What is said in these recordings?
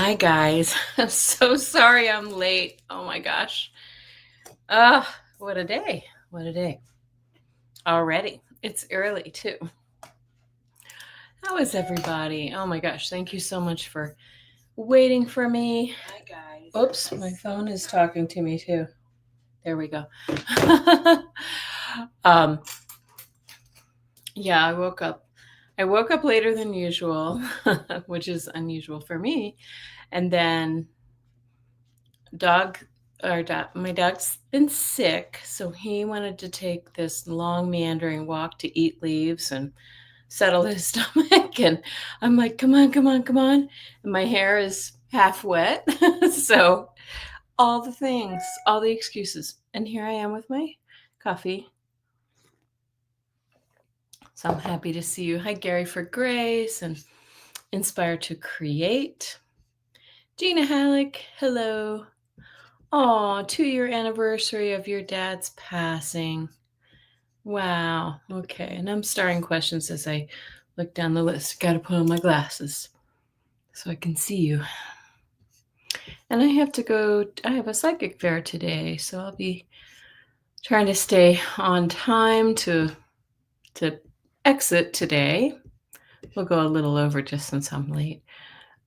Hi, guys. I'm so sorry I'm late. Oh my gosh. What a day. What a day. Already. It's early, too. How is everybody? Oh my gosh. Thank you so much for waiting for me. Hi, guys. Oops, my phone is talking to me, too. There we go. um, yeah, I woke up. I woke up later than usual, which is unusual for me. And then my dog's been sick, so he wanted to take this long meandering walk to eat leaves and settle his stomach. And I'm like, come on, come on, come on. And my hair is half wet. So all the things, all the excuses. And here I am with my coffee. So I'm happy to see you. Hi, Gary for Grace and Inspire to Create. Gina Halleck, hello. Oh, 2-year anniversary of your dad's passing. Wow. Okay. And I'm starting questions as I look down the list. Got to put on my glasses so I can see you. And I have a psychic fair today, so I'll be trying to stay on time to exit today. We'll go a little over just since I'm late.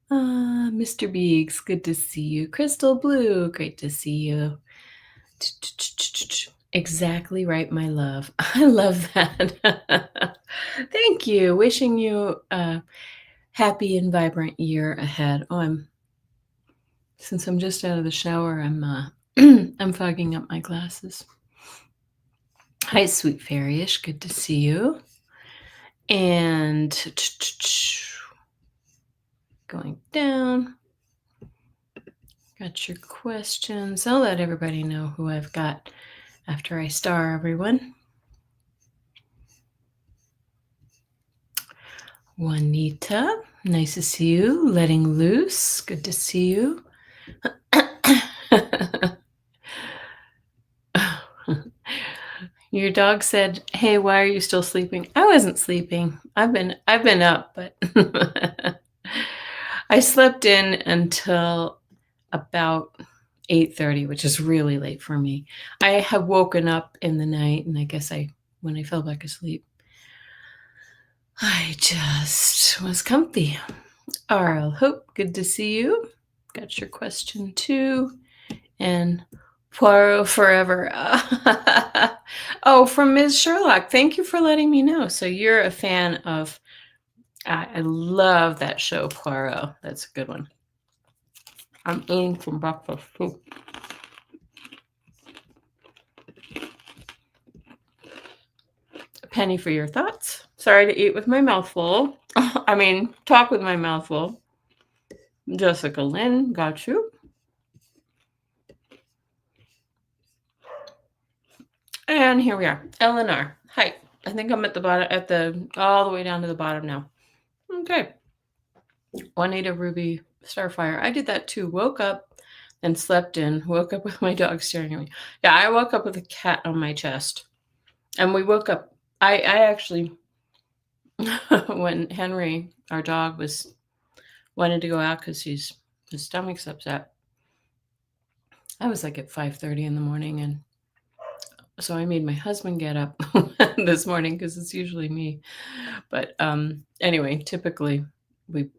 Mr. Beeks, good to see you. Crystal Blue, great to see you. Exactly right, my love. I love that. Thank you. Wishing you a happy and vibrant year ahead. Since I'm just out of the shower, I'm fogging up my glasses. Hi, sweet fairyish. Good to see you. And going down. Got your questions. I'll let everybody know who I've got after I star everyone. Juanita, nice to see you. Letting loose, good to see you. Your dog said, "Hey, why are you still sleeping?" I wasn't sleeping. I've been up, but I slept in until about 8:30, which is really late for me. I have woken up in the night, and I guess when I fell back asleep, I just was comfy. Arl, Hope, good to see you. Got your question too. And Poirot forever. Oh, from Ms. Sherlock. Thank you for letting me know. So you're a fan of, I love that show, Poirot. That's a good one. I'm eating some breakfast too. Penny for your thoughts. Sorry to eat with my mouth full. Talk with my mouth full. Jessica Lynn, got you. And here we are. Eleanor. Hi. I think I'm at the bottom, all the way down to the bottom now. Okay. Juanita Ruby Starfire. I did that too. Woke up and slept in. Woke up with my dog staring at me. Yeah, I woke up with a cat on my chest. And we woke up. I actually, when Henry, our dog, wanted to go out because his stomach's upset, I was like at 5:30 in the morning, and so I made my husband get up this morning because it's usually me. But anyway, typically we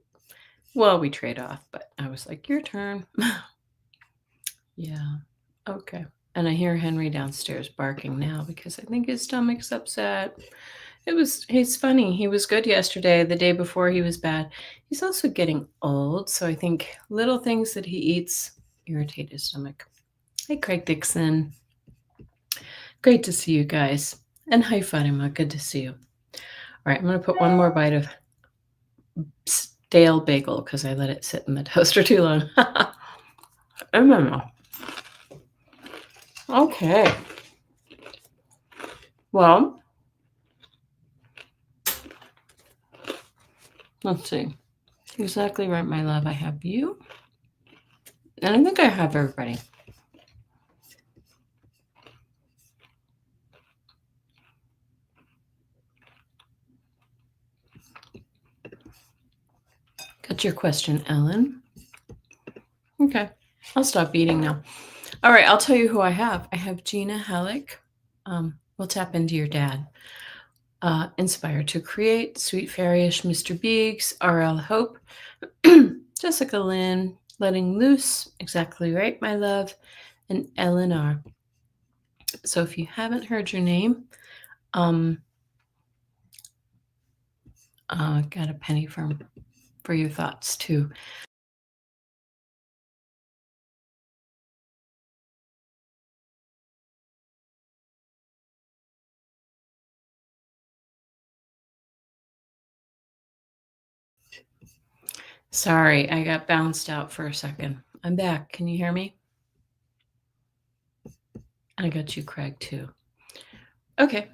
trade off, but I was like, your turn. Yeah. Okay. And I hear Henry downstairs barking now because I think his stomach's upset. He's funny. He was good yesterday. The day before he was bad. He's also getting old, so I think little things that he eats irritate his stomach. Hey, Craig Dixon. Great to see you guys. And hi, Fatima. Good to see you. All right, I'm going to put one more bite of stale bagel because I let it sit in the toaster too long. Okay. Well, let's see. Exactly right, my love. I have you. And I think I have everybody. Got your question, Ellen. Okay. I'll stop eating now. All right. I'll tell you who I have. I have Gina Halleck. We'll tap into your dad. Inspired to Create, Sweet Fairyish, Mr. Beeks, R.L. Hope, Jessica Lynn, Letting Loose, Exactly Right, My Love, and Eleanor. So if you haven't heard your name, got a penny for your thoughts too. Sorry, I got bounced out for a second. I'm back. Can you hear me? I got you, Craig, too. Okay,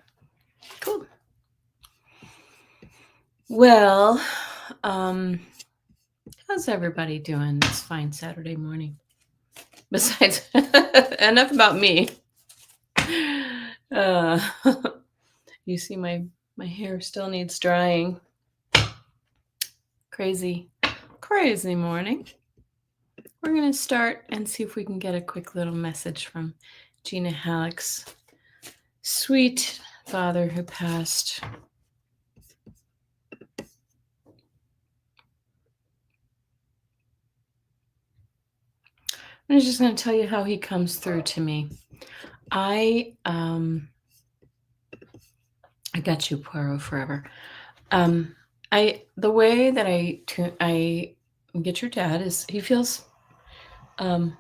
cool. Well, how's everybody doing this fine Saturday morning? Besides, enough about me. You see my hair still needs drying. Crazy morning. We're going to start and see if we can get a quick little message from Gina Halleck's sweet father who passed. I'm just going to tell you how he comes through to me. I got you, Poirot, forever. The way that I get your dad is he feels like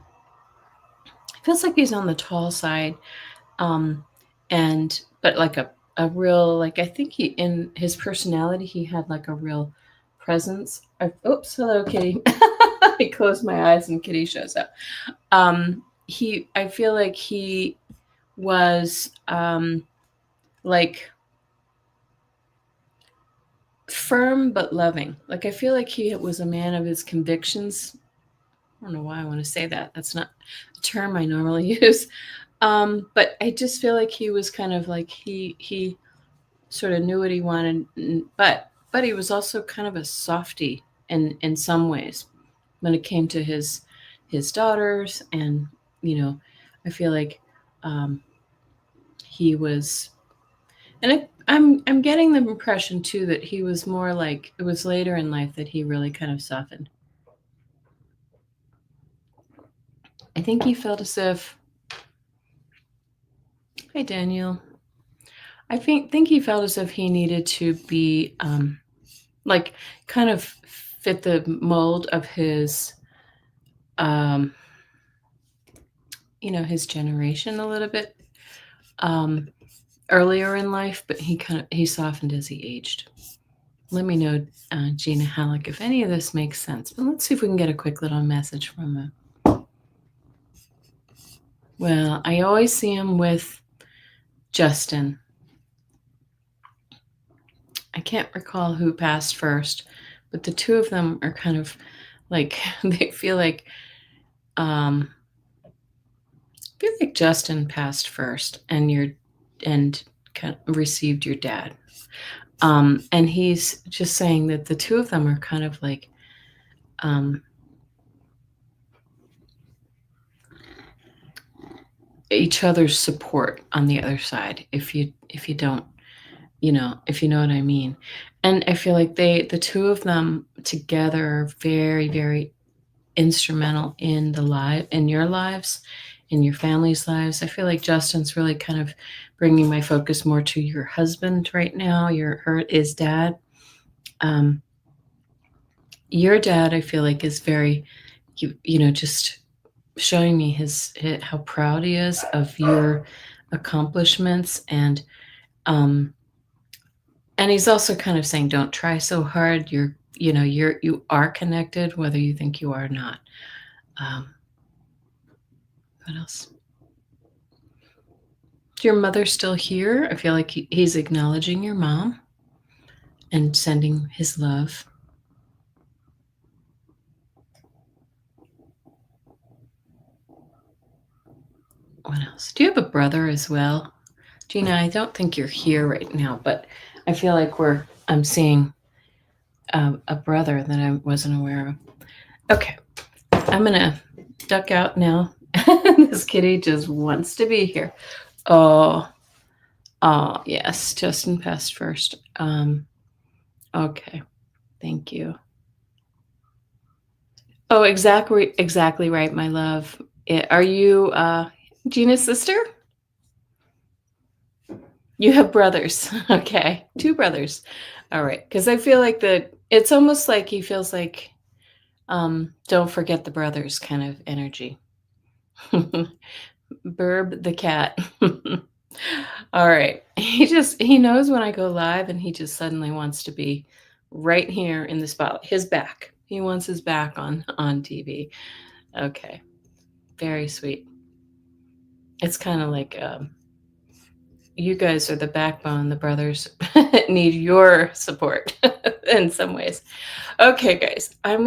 he's on the tall side, but like a real, like, I think he, in his personality, he had like a real presence. Oops, hello, Kitty. I close my eyes and Kitty shows up. I feel like he was like firm but loving. Like, I feel like he was a man of his convictions. I don't know why I want to say that. That's not a term I normally use. But I just feel like he was kind of like he sort of knew what he wanted, but he was also kind of a softie in some ways when it came to his daughters, and I feel like he was, and I'm getting the impression too that he was more like, it was later in life that he really kind of softened. I think he felt as if, hey Daniel, I think he felt as if he needed to be like kind of fit the mold of his his generation a little bit earlier in life, but he softened as he aged. Let me know, Gina Halleck, if any of this makes sense. But let's see if we can get a quick little message from him. Well, I always see him with Justin. I can't recall who passed first, but the two of them are kind of like, they feel like Justin passed first and kind of received your dad. And he's just saying that the two of them are kind of like each other's support on the other side, if you don't, if you know what I mean. And I feel like the two of them together are very, very instrumental in your lives, in your family's lives. I feel like Justin's really kind of bringing my focus more to your husband right now, his dad. Your dad, I feel like, is very, just showing me how proud he is of your accomplishments, and he's also kind of saying, don't try so hard. You are connected, whether you think you are or not. What else? Is your mother still here? I feel like he's acknowledging your mom and sending his love. What else? Do you have a brother as well? Gina, I don't think you're here right now, but I feel like I'm seeing a brother that I wasn't aware of. Okay. I'm going to duck out now. This kitty just wants to be here. Oh, yes, Justin passed first. Okay, thank you. Oh, exactly right, my love. Are you Gina's sister? You have brothers. Okay, 2 brothers. All right, because I feel like it's almost like he feels like don't forget the brothers kind of energy. Burb the cat. All right. He knows when I go live and he just suddenly wants to be right here in the spotlight. His back. He wants his back on TV. Okay. Very sweet. It's kind of like you guys are the backbone. The brothers need your support in some ways. Okay, guys. I'm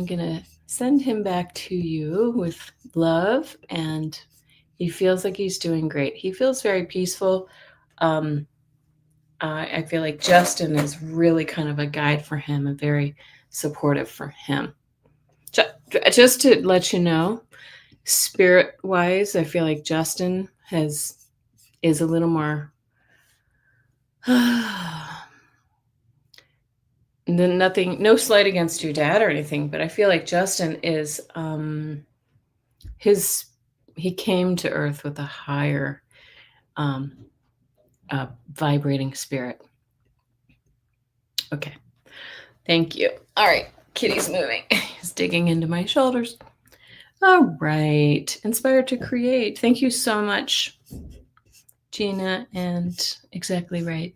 gonna send him back to you with love, and he feels like he's doing great. He feels very peaceful. I feel like Justin is really kind of a guide for him and very supportive for him. Just to let you know, spirit wise, I feel like Justin is a little more no slight against your dad or anything, but I feel like Justin is he came to earth with a higher vibrating spirit. Okay, thank you. All right, Kitty's moving. He's digging into my shoulders. All right, inspired to create. Thank you so much, Gina, and exactly right.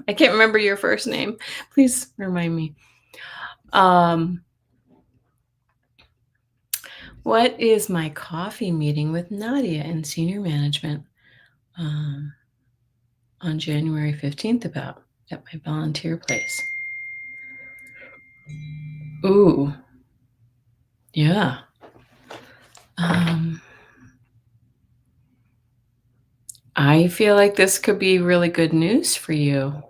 I can't remember your first name. Please remind me. What is my coffee meeting with Nadia in senior management on January 15th about at my volunteer place? Ooh, yeah. I feel like this could be really good news for you.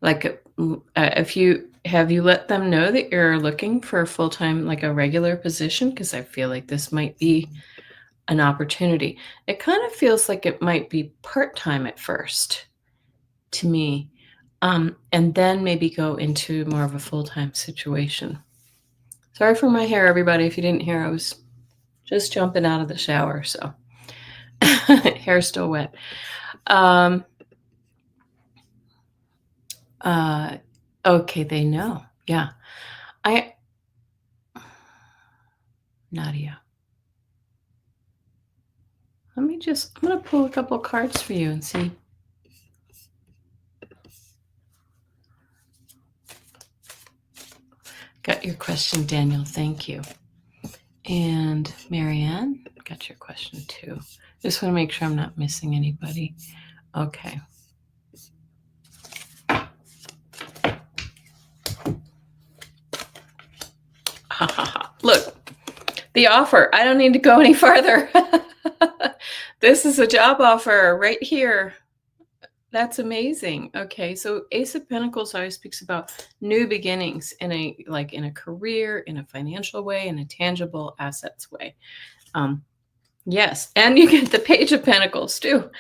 Like, have you let them know that you're looking for a full-time, like a regular position? Because I feel like this might be an opportunity. It kind of feels like it might be part-time at first to me, and then maybe go into more of a full-time situation. Sorry for my hair, everybody. If you didn't hear, I was just jumping out of the shower, so hair's still wet. Okay, they know. Yeah. Nadia. I'm going to pull a couple cards for you and see. Got your question, Daniel. Thank you. And Marianne, got your question too. Just want to make sure I'm not missing anybody. Okay. Look, the offer. I don't need to go any farther. This is a job offer right here. That's amazing. Okay, so Ace of Pentacles always speaks about new beginnings in a career, in a financial way, in a tangible assets way. Yes, and you get the Page of Pentacles too.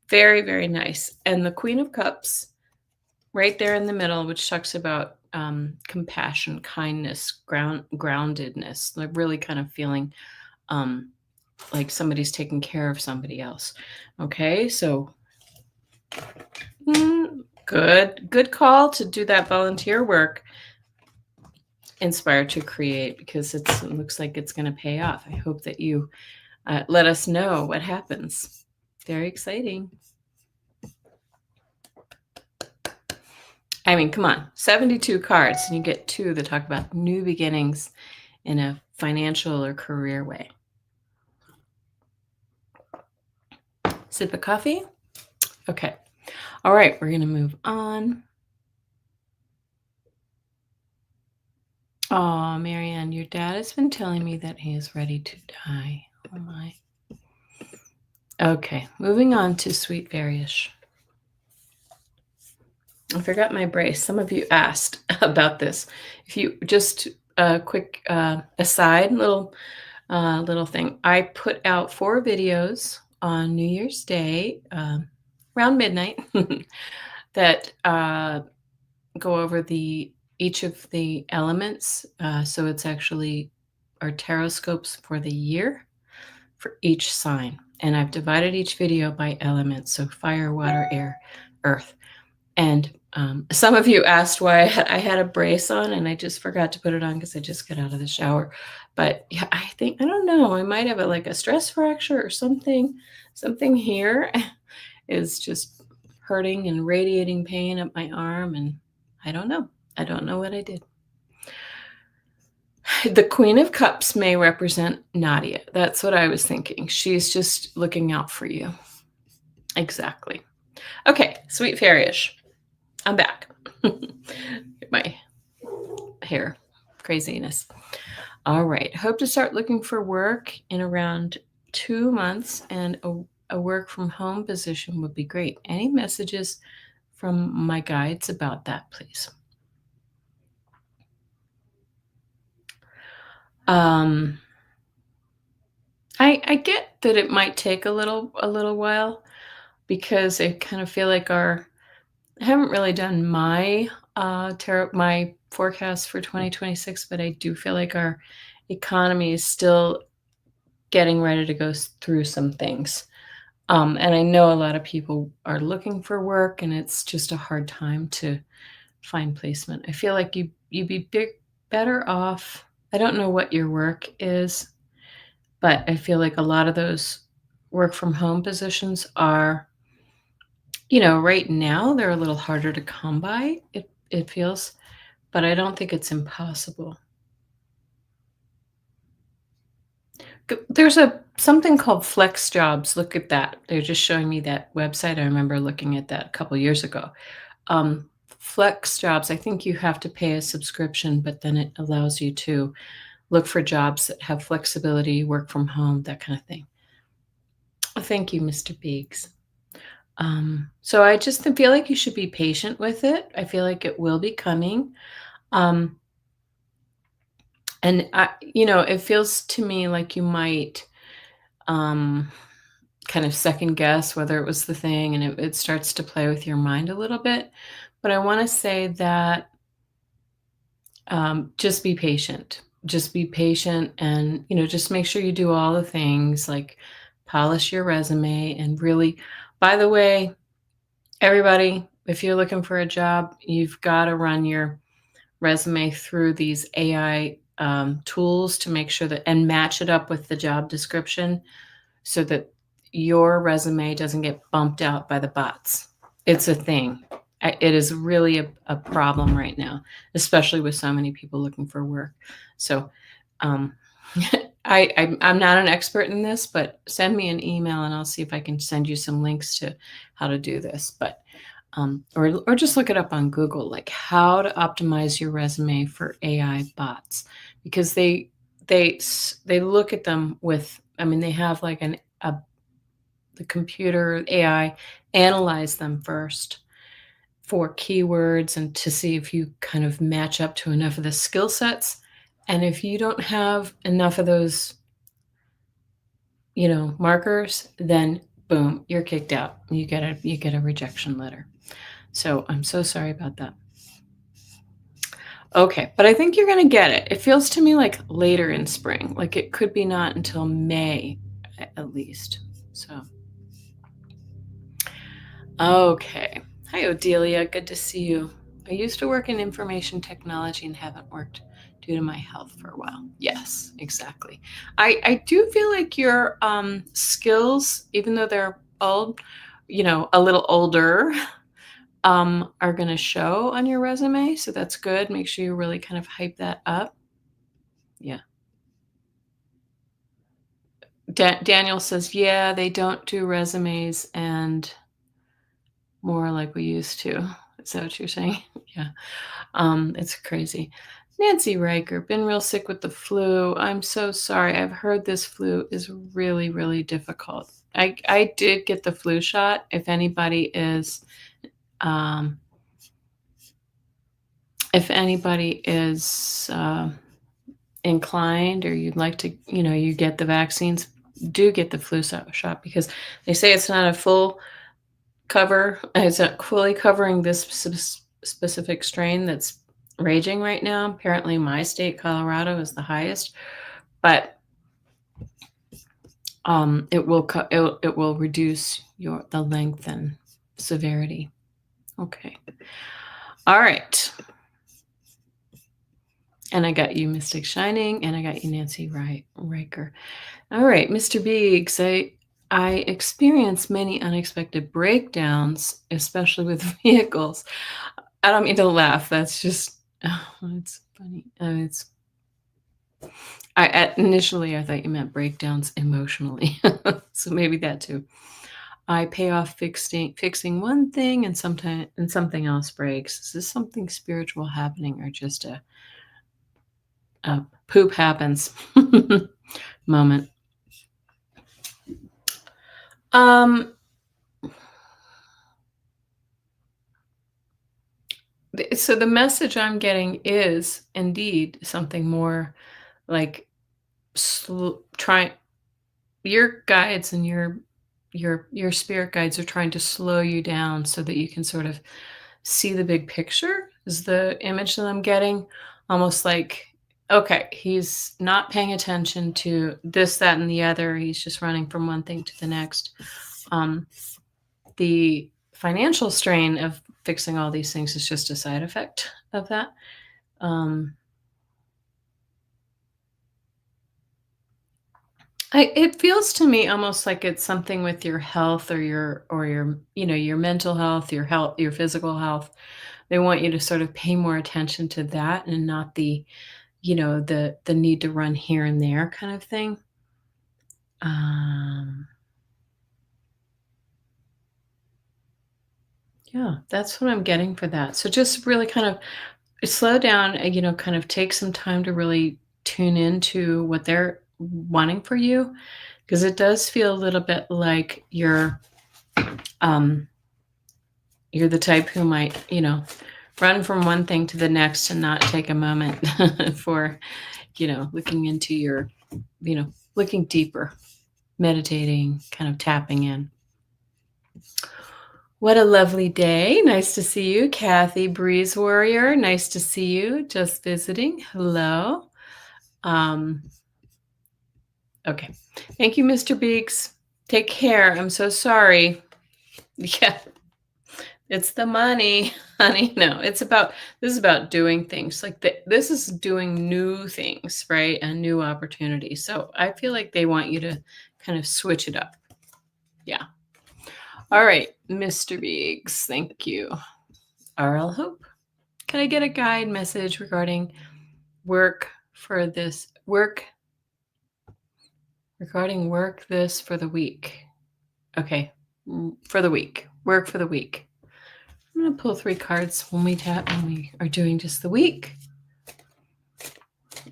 Very, very nice. And the Queen of Cups right there in the middle, which talks about compassion, kindness, groundedness, like really kind of feeling like somebody's taking care of somebody else. Okay, so good call to do that volunteer work. Inspired to create, because it looks like it's going to pay off. I hope that you let us know what happens. Very exciting. I mean, come on, 72 cards, and you get 2 that talk about new beginnings in a financial or career way. Sip of coffee? Okay. All right, we're going to move on. Oh, Marianne, your dad has been telling me that he is ready to die. Oh, my. Okay, moving on to Sweet Various. I forgot my brace. Some of you asked about this. If you just a quick aside, little thing. I put out 4 videos on New Year's Day, around midnight, that go over the each of the elements. So it's actually our tarot scopes for the year for each sign, and I've divided each video by elements, so fire, water, air, earth. And some of you asked why I had a brace on, and I just forgot to put it on because I just got out of the shower. But yeah, I don't know, I might have like a stress fracture or something. Something here is just hurting and radiating pain up my arm, and I don't know. I don't know what I did. The Queen of Cups may represent Nadia. That's what I was thinking. She's just looking out for you. Exactly. Okay, sweet fairyish. I'm back. My hair craziness. All right. Hope to start looking for work in around 2 months, and a work from home position would be great. Any messages from my guides about that, please? I get that it might take a little while, because I kind of feel like I haven't really done my my forecast for 2026, but I do feel like our economy is still getting ready to go through some things. And I know a lot of people are looking for work, and it's just a hard time to find placement. I feel like you'd be better off. I don't know what your work is, but I feel like a lot of those work from home positions are, right now they're a little harder to come by. It feels, but I don't think it's impossible. There's something called Flex Jobs. Look at that. They're just showing me that website. I remember looking at that a couple years ago. Flex Jobs, I think you have to pay a subscription, but then it allows you to look for jobs that have flexibility, work from home, that kind of thing. Thank you, Mr. Biggs. So I just feel like you should be patient with it. I feel like it will be coming. Um, and it feels to me like you might kind of second guess whether it was the thing, and it starts to play with your mind a little bit. But I want to say that just be patient. Just be patient, and just make sure you do all the things like polish your resume, and really, by the way, everybody, if you're looking for a job, you've got to run your resume through these AI tools to make sure that, and match it up with the job description, so that your resume doesn't get bumped out by the bots. It's a thing. It is really a problem right now, especially with so many people looking for work. So I'm not an expert in this, but send me an email and I'll see if I can send you some links to how to do this. But or just look it up on Google, like how to optimize your resume for AI bots, because they look at them with, they have like the computer AI analyze them first for keywords, and to see if you kind of match up to enough of the skill sets. And if you don't have enough of those, markers, then boom, you're kicked out. You get a rejection letter. So I'm so sorry about that. Okay, but I think you're going to get it. It feels to me like later in spring, like it could be not until May at least. So, okay. Hi, Odelia. Good to see you. I used to work in information technology and haven't worked due to my health for a while. Yes, exactly. I do feel like your skills, even though they're old, a little older, are going to show on your resume. So that's good. Make sure you really kind of hype that up. Yeah. Daniel says, yeah, they don't do resumes and more like we used to. Is that what you're saying? Yeah. It's crazy. Nancy Riker, been real sick with the flu. I'm so sorry. I've heard this flu is really, really difficult. I did get the flu shot. If anybody is, inclined or you'd like to, you get the vaccines, do get the flu shot because they say it's not a full cover. It's not fully covering this specific strain that's raging right now. Apparently, my state, Colorado, is the highest, but it will reduce the length and severity. Okay. All right. And I got you, Mystic Shining, and I got you, Nancy Riker. All right, Mr. Biggs, I experience many unexpected breakdowns, especially with vehicles. I don't mean to laugh. That's just, it's funny. Initially I thought you meant breakdowns emotionally, so maybe that too. I pay off fixing one thing, and something else breaks. Is this something spiritual happening, or just a poop happens moment? So the message I'm getting is indeed something more like trying. Your guides and your spirit guides are trying to slow you down so that you can sort of see the big picture, is the image that I'm getting. Almost like, okay, he's not paying attention to this, that, and the other. He's just running from one thing to the next. The financial strain of fixing all these things is just a side effect of that. It feels to me almost like it's something with your health or your mental health, your physical health. They want you to sort of pay more attention to that and not the need to run here and there kind of thing. Yeah, that's what I'm getting for that. So just really kind of slow down, kind of take some time to really tune into what they're wanting for you, because it does feel a little bit like you're the type who might, run from one thing to the next and not take a moment for, looking into looking deeper, meditating, kind of tapping in. What a lovely day. Nice to see you, Kathy Breeze Warrior. Nice to see you. Just visiting. Hello. Okay. Thank you, Mr. Beeks. Take care. I'm so sorry. Yeah. It's the money, honey. No, this is about doing things. Like this is doing new things, right? And new opportunities. So I feel like they want you to kind of switch it up. Yeah. All right, Mr. Biggs, thank you. RL Hope, can I get a guide message regarding work this for the week? Okay, for the week, work for the week. I'm going to pull 3 cards when we are doing just the week.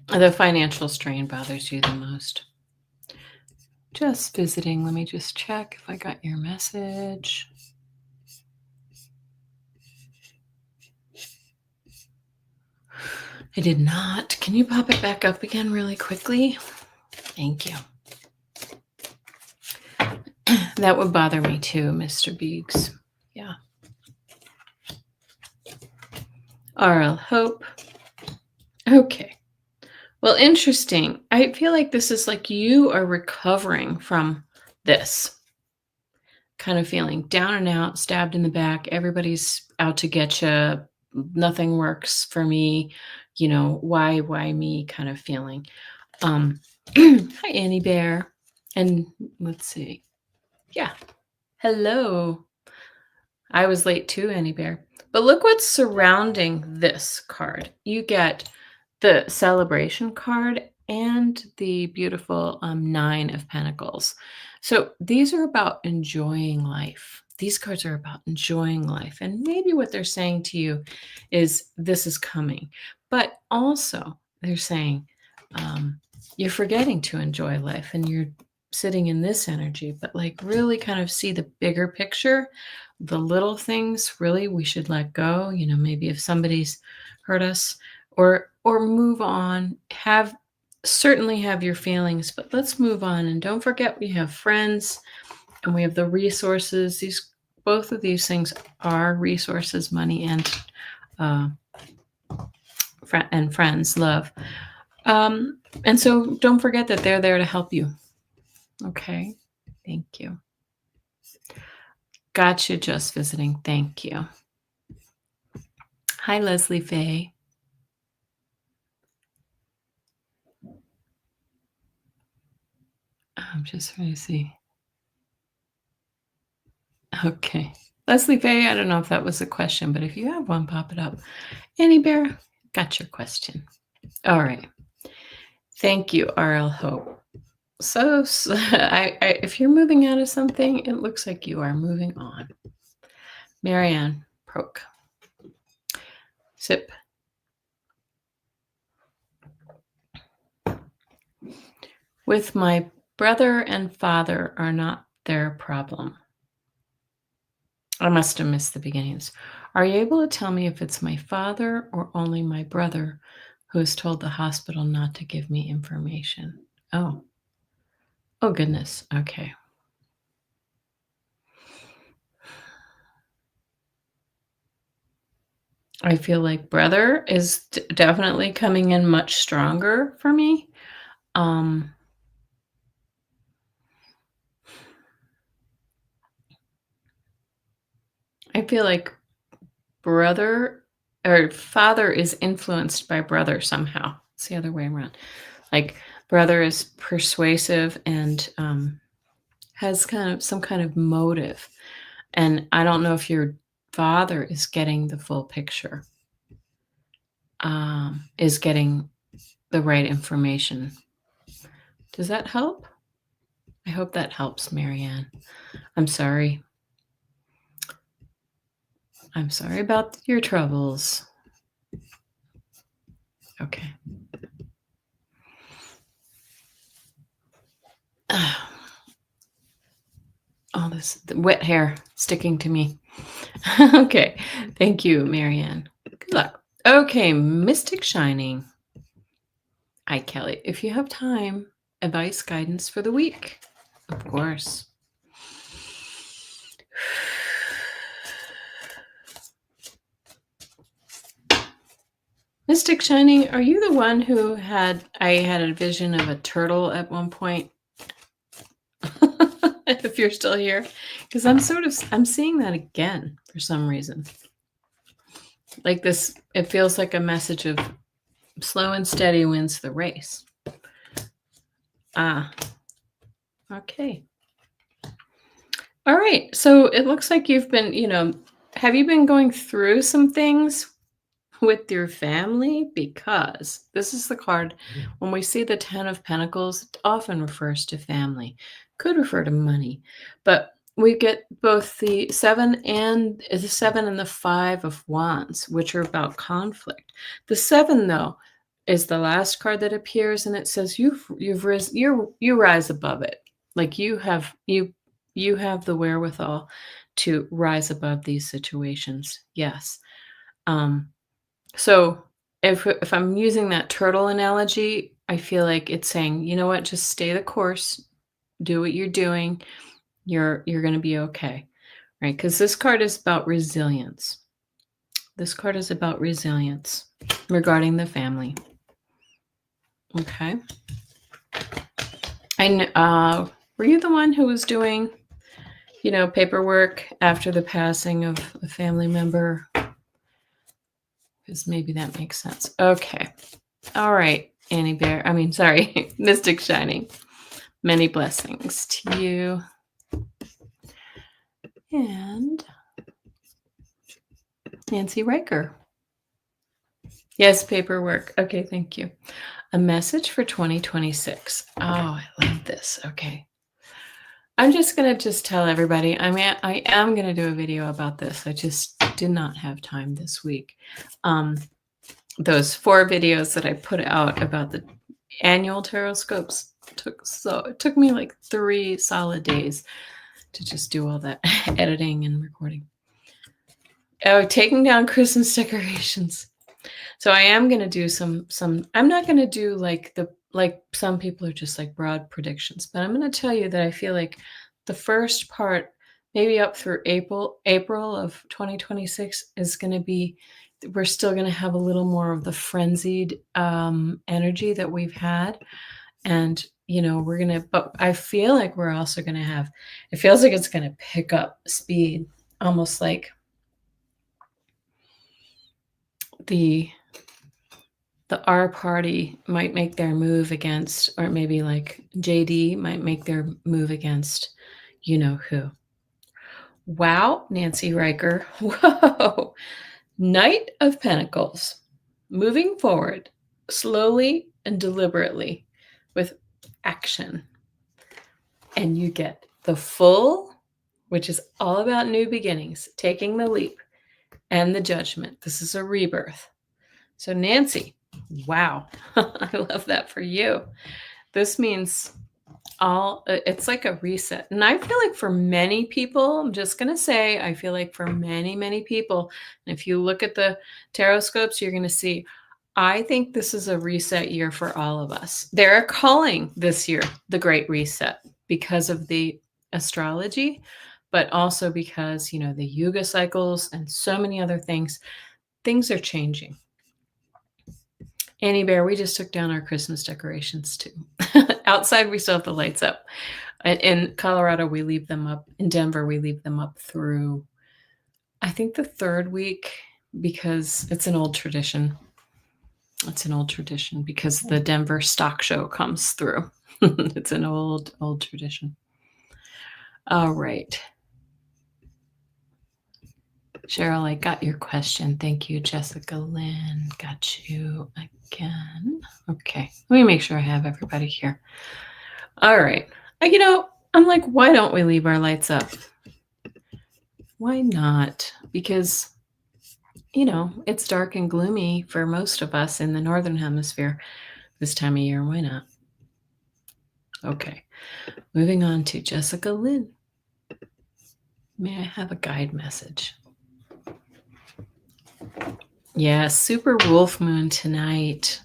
The financial strain bothers you the most. Just visiting. Let me just check if I got your message. I did not. Can you pop it back up again really quickly? Thank you. That would bother me too, Mr. Biggs. Yeah. RL Hope. Okay. Well, interesting. I feel like this is like you are recovering from this kind of feeling, down and out, stabbed in the back. Everybody's out to get you. Nothing works for me. Why me kind of feeling. Hi, Annie Bear. And let's see. Yeah. Hello. I was late too, Annie Bear. But look what's surrounding this card. You get the celebration card and the beautiful 9 of Pentacles. So these are about enjoying life. These cards are about enjoying life. And maybe what they're saying to you is this is coming. But also they're saying you're forgetting to enjoy life and you're sitting in this energy, but like really kind of see the bigger picture. The little things really we should let go. Maybe if somebody's hurt us, or move on, have certainly have your feelings, but let's move on. And don't forget, we have friends and we have the resources. Both of these things are resources, money uh, and friends, love. And so don't forget that they're there to help you. Okay. Thank you. Gotcha. Just visiting. Thank you. Hi, Leslie Faye. I'm just trying to see. Okay. Leslie Faye, I don't know if that was a question, but if you have one, pop it up. Annie Bear, got your question. All right. Thank you, RL Hope. So, if you're moving out of something, it looks like you are moving on. Marianne Proke. Sip. With my brother and father are not their problem. I must have missed the beginnings. Are you able to tell me if it's my father or only my brother who has told the hospital not to give me information? Oh. Oh, goodness. Okay. I feel like brother is definitely coming in much stronger for me. Um, I feel like brother or father is influenced by brother somehow. It's the other way around. Like brother is persuasive and has kind of some kind of motive. And I don't know if your father is getting the full picture, is getting the right information. Does that help? I hope that helps, Marianne. I'm sorry. I'm sorry about your troubles. Okay. Oh, this wet hair sticking to me. Okay. Thank you, Marianne. Good luck. Okay, Mystic Shining. Hi, Kelly. If you have time, advice, guidance for the week. Of course. Mystic Shining, are you the one who I had a vision of a turtle at one point? If you're still here, because I'm seeing that again for some reason. Like this, it feels like a message of slow and steady wins the race. Okay. All right. So it looks like you've been, have you been going through some things with your family? Because this is the card. When we see the 10 of Pentacles, it often refers to family, could refer to money, but we get both the 7 and the 5 of Wands, which are about conflict. The 7, though, is the last card that appears, and it says you rise above it. Like you have the wherewithal to rise above these situations. Yes. So if I'm using that turtle analogy, I feel like it's saying, you know what, just stay the course, do what you're doing. You're going to be okay. Right? Because this card is about resilience. This card is about resilience regarding the family. Okay. And were you the one who was doing, paperwork after the passing of a family member? Because maybe that makes sense. Okay. All right, Annie Bear. Mystic Shining. Many blessings to you. And Nancy Riker. Yes, paperwork. Okay, thank you. A message for 2026. Oh, I love this. Okay. I'm just going to tell everybody, I am going to do a video about this. I just did not have time this week. Those 4 videos that I put out about the annual tarot scopes it took me like 3 solid days to just do all that editing and recording. Oh, taking down Christmas decorations. So I am going to do some, I'm not going to do like like some people are just like broad predictions, but I'm going to tell you that I feel like the first part, maybe up through April of 2026, is going to be, we're still going to have a little more of the frenzied energy that we've had. And, we're going to, but I feel like we're also going to have, it feels like it's going to pick up speed, almost like the R party might make their move against, or maybe like JD might make their move against you know who. Wow, Nancy Riker. Whoa. Knight of Pentacles. Moving forward slowly and deliberately with action. And you get the full, which is all about new beginnings, taking the leap, and the judgment. This is a rebirth. So, Nancy, wow. I love that for you. This means it's like a reset. And I feel like for many people, I'm just going to say, I feel like for many, many people, and if you look at the tarot scopes, you're going to see, I think this is a reset year for all of us. They're calling this year the Great Reset because of the astrology, but also because, the Yuga cycles and so many other things. Things are changing. Annie Bear, we just took down our Christmas decorations too. Outside, we still have the lights up. In Colorado, we leave them up. In Denver, we leave them up through, I think, the third week, because it's an old tradition. It's an old tradition because the Denver stock show comes through. It's an old, old tradition. All right. Cheryl, I got your question. Thank you, Jessica Lynn. Got you again. Okay. Let me make sure I have everybody here. All right. I'm like, why don't we leave our lights up? Why not? Because, it's dark and gloomy for most of us in the Northern Hemisphere this time of year. Why not? Okay. Moving on to Jessica Lynn. May I have a guide message? Yeah, super wolf moon tonight.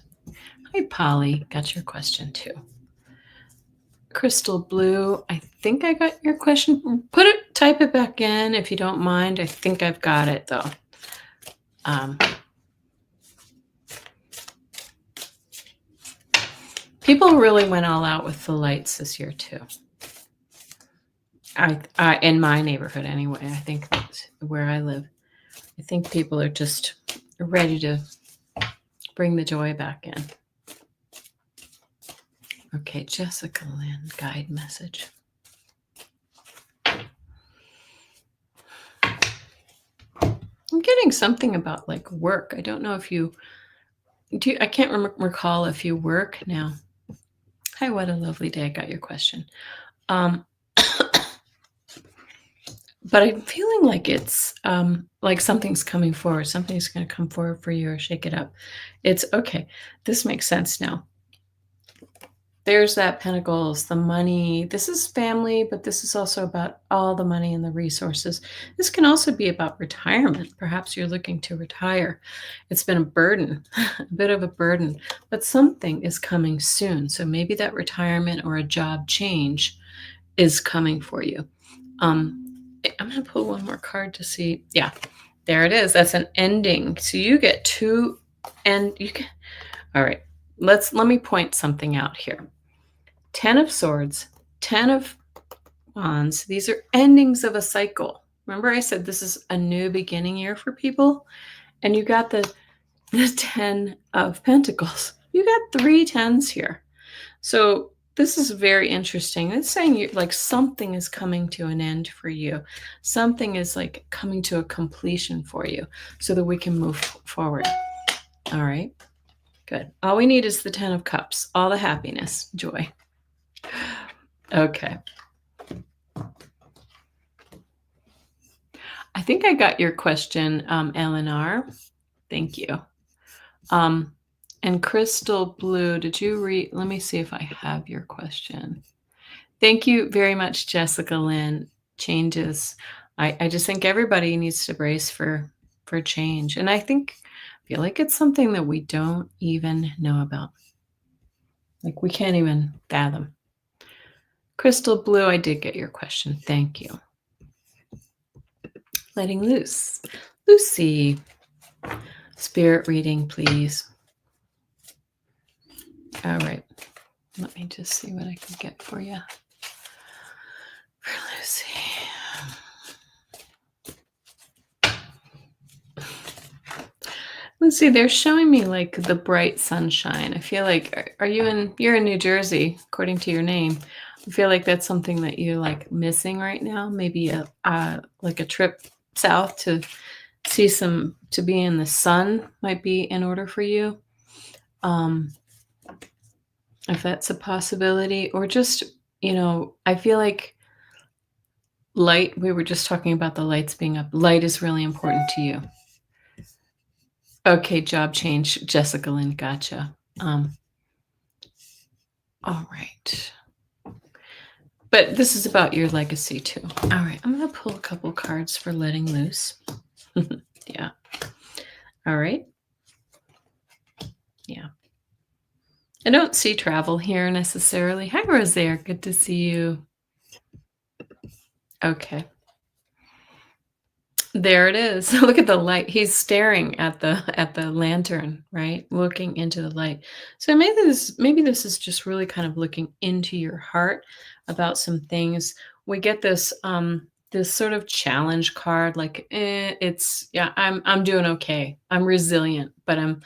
Hi, Polly. Got your question too. Crystal Blue, I think I got your question. Type it back in if you don't mind. I think I've got it though. People really went all out with the lights this year too. I in my neighborhood anyway. I think that's where I live. I think people are just ready to bring the joy back in. Okay, Jessica Lynn, guide message. I'm getting something about like work. I don't know if you do. I can't recall if you work now. Hi, what a lovely day. I got your question. But I'm feeling like it's like something's coming forward. Something's going to come forward for you or shake it up. It's okay. This makes sense now. There's that Pentacles, the money. This is family, but this is also about all the money and the resources. This can also be about retirement. Perhaps you're looking to retire. It's been a burden, a bit of a burden, but something is coming soon. So maybe that retirement or a job change is coming for you. I'm going to pull one more card to see. Yeah, there it is. That's an ending. So you get two, and you can. All right. Let me point something out here. 10 of Swords, 10 of Wands. These are endings of a cycle. Remember I said this is a new beginning year for people? And you got the 10 of Pentacles. You got 3 10s here. So this is very interesting. It's saying like something is coming to an end for you. Something is like coming to a completion for you so that we can move forward. All right. Good. All we need is the 10 of Cups, all the happiness, joy. Okay. I think I got your question, Eleanor. Thank you. And Crystal Blue, did you read? Let me see if I have your question. Thank you very much, Jessica Lynn. Changes. I just think everybody needs to brace for change. And I feel like it's something that we don't even know about. Like we can't even fathom. Crystal Blue, I did get your question. Thank you. Letting loose. Lucy, spirit reading, please. All right. Let me just see what I can get for you. For Lucy. Lucy, they're showing me like the bright sunshine. I feel like, you're in New Jersey, according to your name. I feel like that's something that you're like missing right now. Maybe like a trip south to to be in the sun might be in order for you. If that's a possibility, or just, I feel like light, we were just talking about the lights being up. Light is really important to you. Okay, job change, Jessica Lynn, gotcha. All right. But this is about your legacy too. All right, I'm going to pull a couple cards for letting loose. Yeah. All right. Yeah. I don't see travel here necessarily. Hi, Rosaire. Good to see you. Okay. There it is. Look at the light. He's staring at the lantern, right? Looking into the light. So maybe this is just really kind of looking into your heart about some things. We get this this sort of challenge card, like I'm doing okay. I'm resilient, but I'm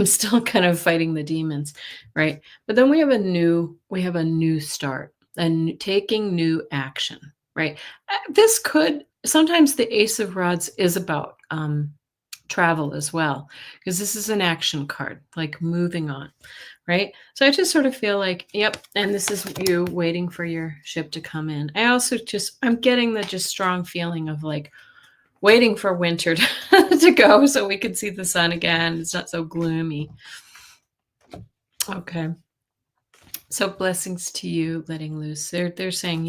still kind of fighting the demons, right? But then we have a new start and taking new action, right? This could sometimes the Ace of Rods is about travel as well, because this is an action card, like moving on, right? So I just sort of feel like, yep, and this is you waiting for your ship to come in. I also I'm getting the just strong feeling of like waiting for winter to go so we can see the sun again. It's not so gloomy. Okay. So blessings to you, letting loose. They're saying,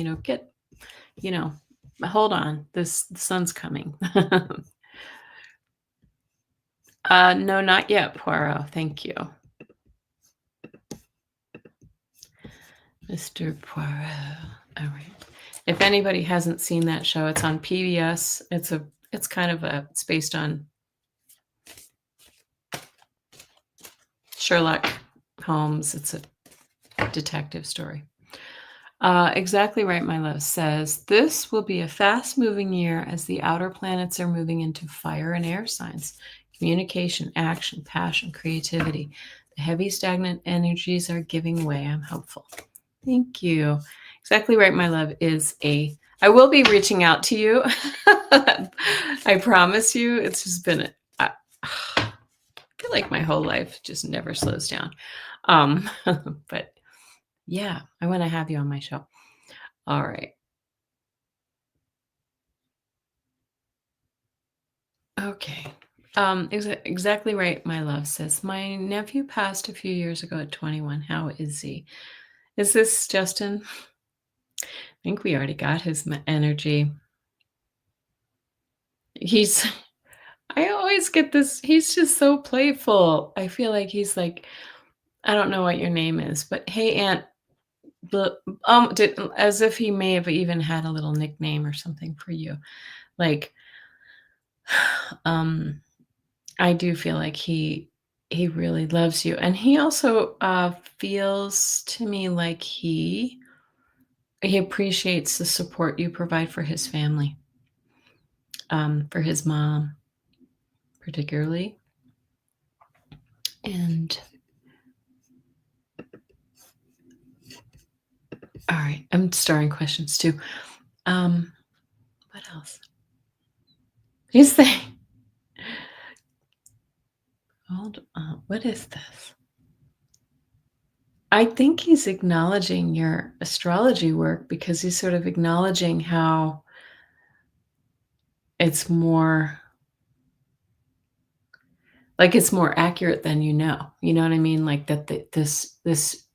hold on, the sun's coming. No, not yet, Poirot. Thank you. Mr. Poirot. All right. If anybody hasn't seen that show, it's on PBS. It's based on Sherlock Holmes. It's a detective story. Exactly right, my love says, this will be a fast-moving year as the outer planets are moving into fire and air signs. Communication, action, passion, creativity. The heavy, stagnant energies are giving way. I'm hopeful. Thank you. Exactly right, my love, I will be reaching out to you. I promise you. It's just been, I feel like my whole life just never slows down. But yeah, I want to have you on my show. All right. Okay. Exactly right, my love says. My nephew passed a few years ago at 21. How is he? Is this Justin? I think we already got his energy. I always get this. He's just so playful. I feel like he's like, I don't know what your name is, but hey, Aunt, as if he may have even had a little nickname or something for you. Like, I do feel like he really loves you, and he also feels to me like he appreciates the support you provide for his family, for his mom particularly. And all right, I'm starring questions too. What else? He's saying, hold on, what is this? I think he's acknowledging your astrology work because he's sort of acknowledging how it's more accurate than you know what I mean? Like that this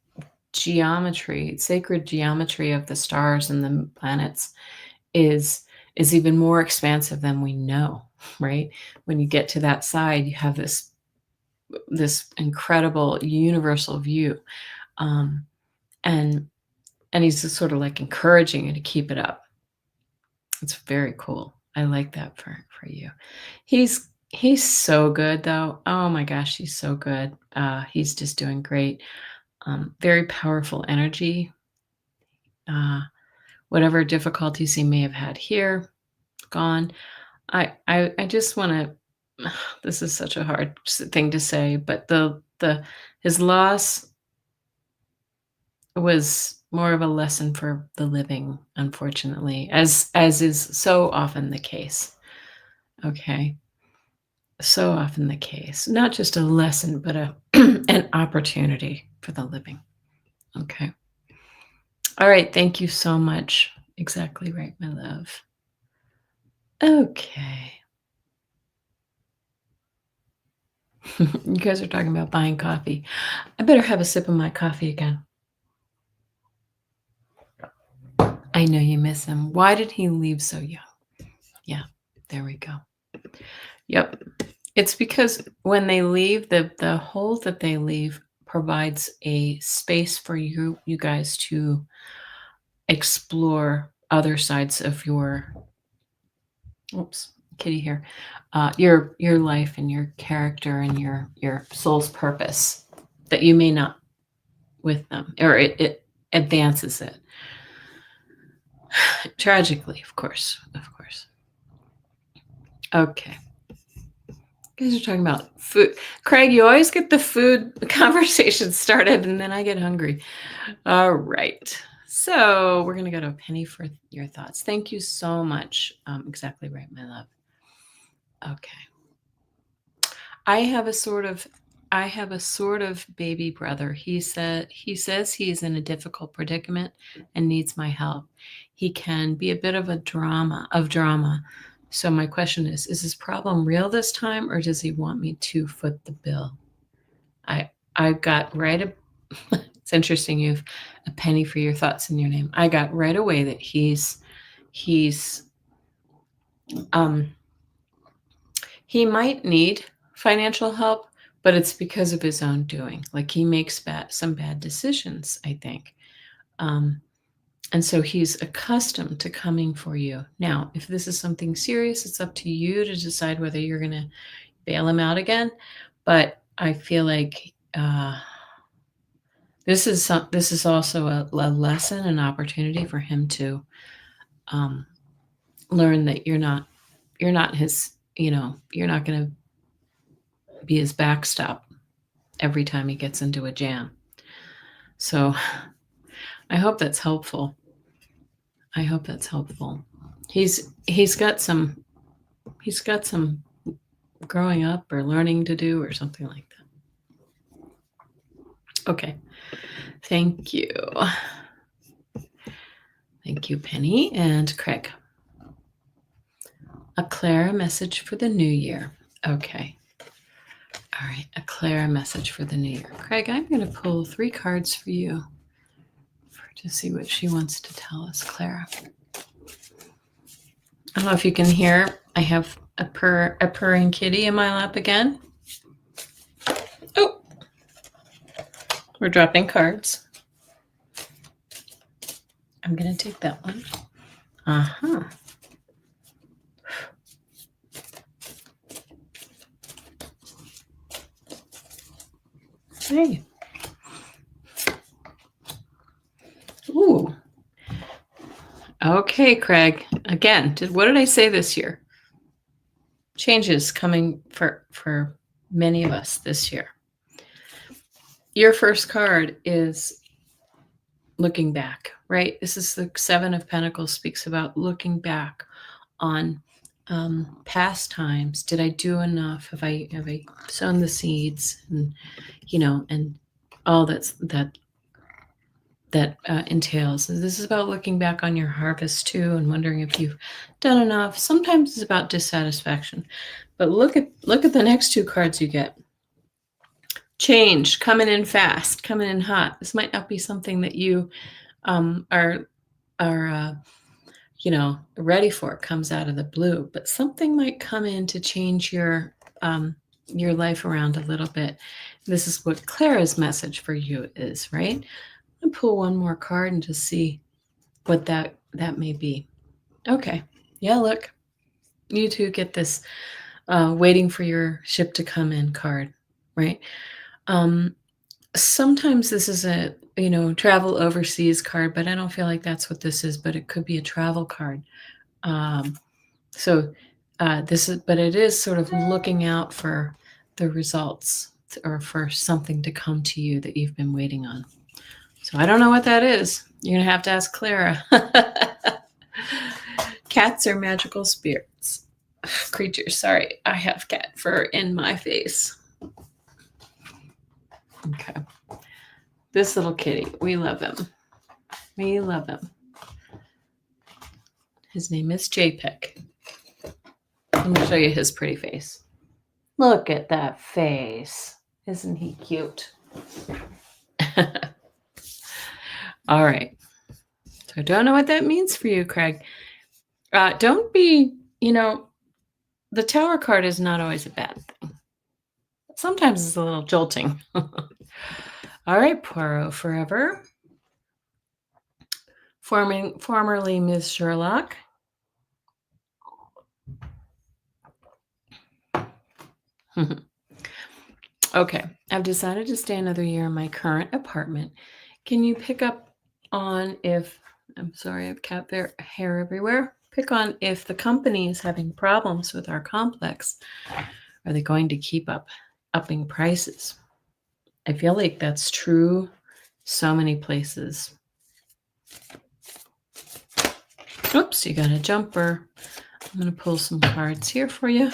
geometry, sacred geometry of the stars and the planets is even more expansive than we know, right? When you get to that side, you have this incredible universal view. Um, and he's just sort of like encouraging you to keep it up. It's very cool. I like that for you. He's so good though. Oh my gosh, he's so good. He's just doing great. Very powerful energy. Uh, whatever difficulties he may have had here, gone. I just want to. This is such a hard thing to say, but the his loss was more of a lesson for the living, unfortunately, as is so often the case. Okay. So often the case. Not just a lesson, but a an opportunity for the living. Okay. All right. Thank you so much. Exactly right, my love. Okay. You guys are talking about buying coffee. I better have a sip of my coffee again. I know you miss him. Why did he leave so young? Yeah, there we go. Yep. It's because when they leave, the hole that they leave provides a space for you guys to explore other sides of your oops, kitty here. Your life and your character and your soul's purpose that you may not with them, or it advances it. Tragically, of course. Of course. Okay. You guys are talking about food. Craig, you always get the food conversation started and then I get hungry. All right. So we're going to go to Penny for your thoughts. Thank you so much. Exactly right, my love. Okay. I have a sort of baby brother. He says he's in a difficult predicament and needs my help. He can be a bit of drama. So my question is his problem real this time, or does he want me to foot the bill? I got right. It's interesting. You have a penny for your thoughts in your name. I got right away that he's he might need financial help, but it's because of his own doing. Like he makes some bad decisions, I think. And so he's accustomed to coming for you. Now, if this is something serious, it's up to you to decide whether you're going to bail him out again. But I feel like this is also a lesson, an opportunity for him to learn that you're not his. You're not going to be his backstop every time he gets into a jam. So I hope that's helpful. He's got some growing up or learning to do or something like that. Okay. Thank you. Thank you, Penny and Craig. A Clara message for the new year. Okay. All right. A Clara message for the new year. Craig, I'm going to pull 3 cards for you to see what she wants to tell us, Clara. I don't know if you can hear. I have a purring kitty in my lap again. Oh, we're dropping cards. I'm going to take that one. Uh-huh. Hey. Ooh. Okay, Craig. Again, what did I say this year? Changes coming for many of us this year. Your first card is looking back, right? This is the 7 of Pentacles, speaks about looking back on past times. Did I do enough? Have I sown the seeds, and and all that entails. This is about looking back on your harvest too, and wondering if you've done enough. Sometimes it's about dissatisfaction, but look at the next 2 cards you get. Change coming in fast, coming in hot. This might not be something that you are ready for. It comes out of the blue, but something might come in to change your your life around a little bit. This is what Clara's message for you is, right? I'm gonna pull one more card and just see what that may be. Okay. Yeah, look. You two get this waiting for your ship to come in card, right? Sometimes this is a, travel overseas card, but I don't feel like that's what this is, but it could be a travel card. So but it is sort of looking out for the results or for something to come to you that you've been waiting on. So I don't know what that is. You're going to have to ask Clara. Cats are magical spirits. Creatures. Sorry, I have cat fur in my face. Okay. This little kitty, we love him. We love him. His name is JPEG. Let me show you his pretty face. Look at that face. Isn't he cute? All right. So I don't know what that means for you, Craig. Don't be, the Tower card is not always a bad thing. Sometimes it's a little jolting. All right, Poirot forever. Formerly Ms. Sherlock. Okay, I've decided to stay another year in my current apartment. Can you pick up on if, I'm sorry, I have cat hair everywhere. Pick on if the company is having problems with our complex. Are they going to keep upping prices? I feel like that's true so many places. Oops, you got a jumper. I'm going to pull some cards here for you.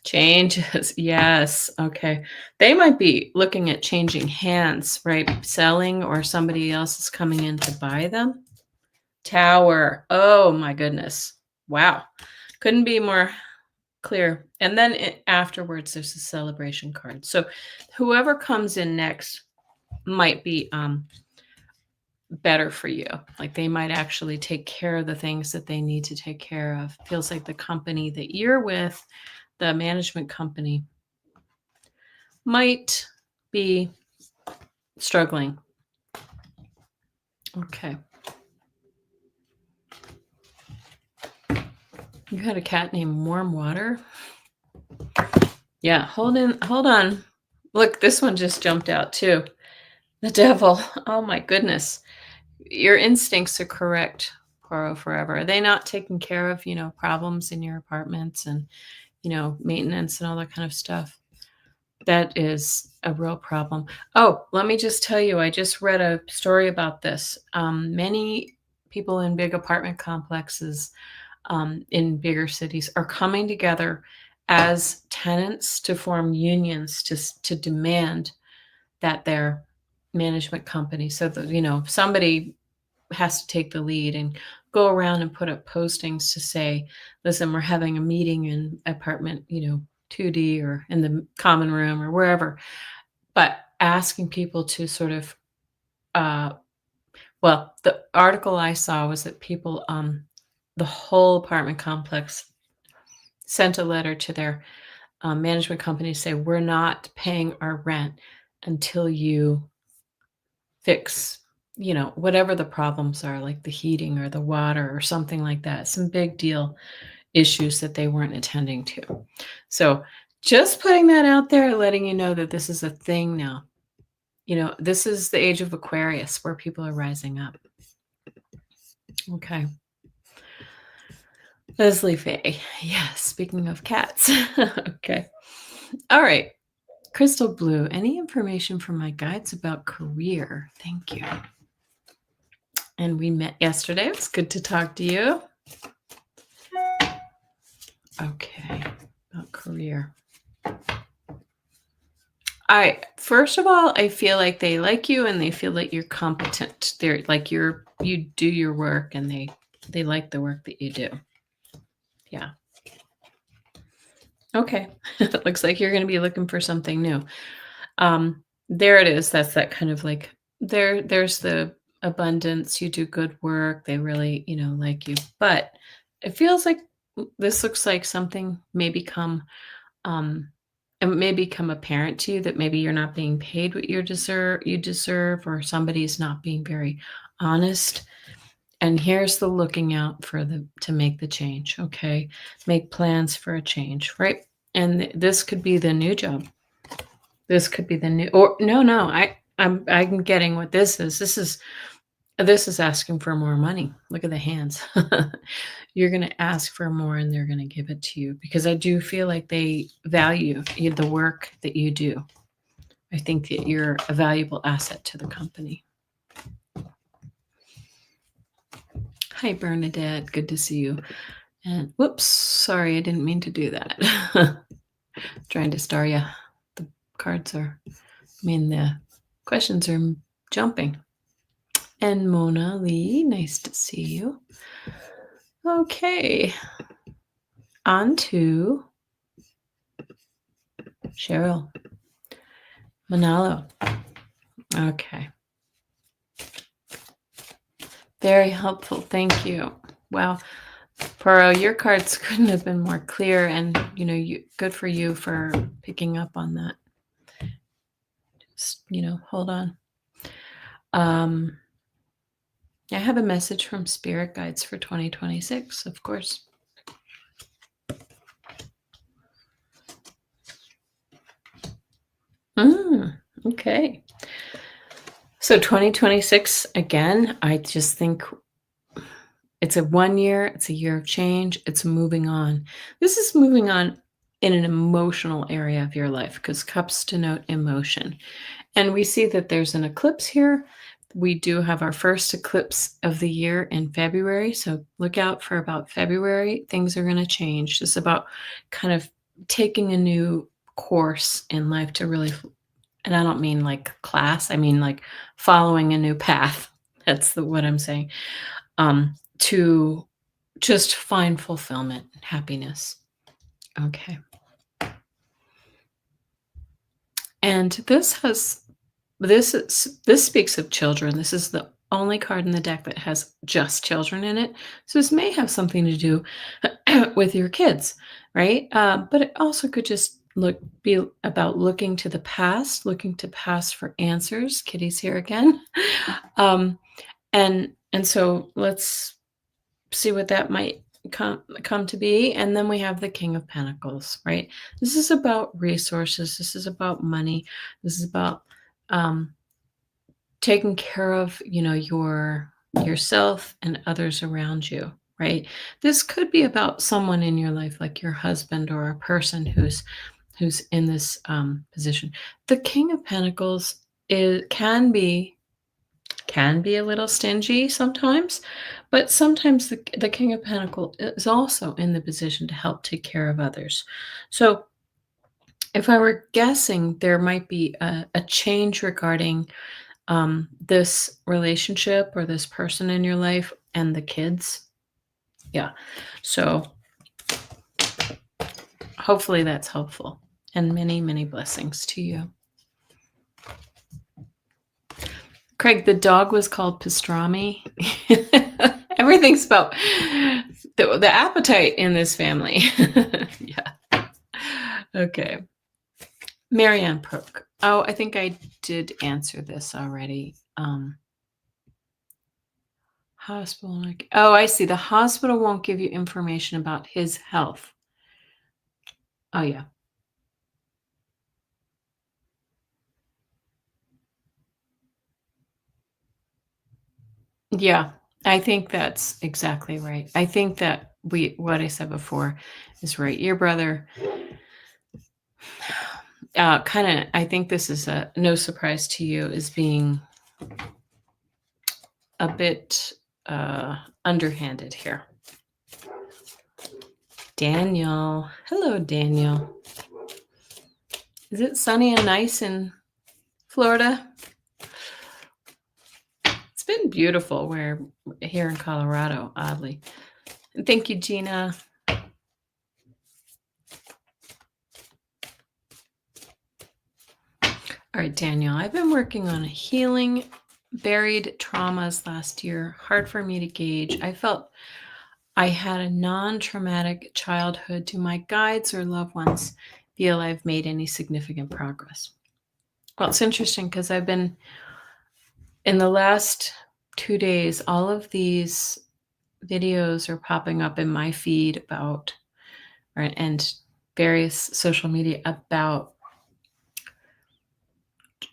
Changes. Yes. Okay. They might be looking at changing hands, right? Selling, or somebody else is coming in to buy them. Tower. Oh my goodness. Wow. Couldn't be more clear. And then afterwards, there's a celebration card. So whoever comes in next might be better for you. Like they might actually take care of the things that they need to take care of. Feels like the company that you're with, the management company, might be struggling. Okay. You had a cat named Warm Water? Yeah, hold on. Look, this one just jumped out too. The devil. Oh my goodness. Your instincts are correct, Poirot forever. Are they not taking care of, problems in your apartments and, maintenance and all that kind of stuff? That is a real problem. Oh, let me just tell you, I just read a story about this. Many people in big apartment complexes in bigger cities are coming together as tenants to form unions to demand that their management company, so that, somebody has to take the lead and go around and put up postings to say, listen, we're having a meeting in apartment, 2D or in the common room or wherever, but asking people to sort of, the article I saw was that people, the whole apartment complex sent a letter to their management company to say, we're not paying our rent until you fix, whatever the problems are, like the heating or the water or something like that, some big deal issues that they weren't attending to. So just putting that out there, letting you know that this is a thing now. This is the age of Aquarius where people are rising up. Okay. Leslie Faye. Yes, speaking of cats. Okay. All right. Crystal Blue. Any information from my guides about career? Thank you. And we met yesterday. It's good to talk to you. Okay. About career. First of all, I feel like they like you and they feel like you're competent. They're like you do your work and they like the work that you do. Yeah. Okay. It looks like you're going to be looking for something new. There it is. That's that kind of like there's the abundance. You do good work. They really, like you. But it feels like this looks like something may become it may become apparent to you that maybe you're not being paid what you deserve, or somebody's not being very honest. And here's the looking out for the to make the change, okay? Make plans for a change, right? And this could be the new job. This could be the new, or no, I'm getting what this is. This is asking for more money. Look at the hands. You're going to ask for more and they're going to give it to you, because I do feel like they value the work that you do. I think that you're a valuable asset to the company. Hi, Bernadette. Good to see you. And whoops, sorry, I didn't mean to do that. Trying to star you. The questions are jumping. And Mona Lee, nice to see you. Okay. On to Cheryl. Manalo. Okay. Very helpful. Thank you. Wow. Paro, your cards couldn't have been more clear, and good for you for picking up on that. Just, hold on. I have a message from Spirit Guides for 2026, of course. Okay. So 2026, again, I just think it's a 1 year, it's a year of change, it's moving on. This is moving on in an emotional area of your life, because cups denote emotion. And we see that there's an eclipse here. We do have our first eclipse of the year in February. So look out for about February. Things are going to change. Just about kind of taking a new course in life to really, and I don't mean like class, I mean like following a new path. That's what I'm saying. To just find fulfillment, happiness. Okay. And this speaks of children. This is the only card in the deck that has just children in it. So this may have something to do with your kids, right? But it also could just be about looking to the past, for answers. Kitty's here again. And so let's see what that might come to be. And then we have the King of Pentacles, right? This is about resources. This is about money. This is about taking care of yourself and others around you, right? This could be about someone in your life, like your husband, or a person who's in this position. The King of Pentacles can be a little stingy sometimes, but sometimes the King of Pentacles is also in the position to help take care of others. So if I were guessing, there might be a change regarding this relationship or this person in your life and the kids. Yeah. So hopefully that's helpful, and many, many blessings to you. Craig, the dog was called pastrami. Everything's about the appetite in this family. Yeah. Okay. Marianne Prook. Oh, I think I did answer this already. Hospital. Oh, I see. The hospital won't give you information about his health. Oh, yeah. Yeah, I think that's exactly right. I think that what I said before is right. Your brother, I think this is no surprise to you, is being a bit underhanded here. Daniel. Hello, Daniel. Is it sunny and nice in Florida? It's been beautiful here in Colorado, oddly. And thank you, Gina. All right, Daniel, I've been working on healing buried traumas last year. Hard for me to gauge. I felt I had a non-traumatic childhood. Do my guides or loved ones feel I've made any significant progress. Well, it's interesting because I've been in the last 2 days, all of these videos are popping up in my feed about right, and various social media about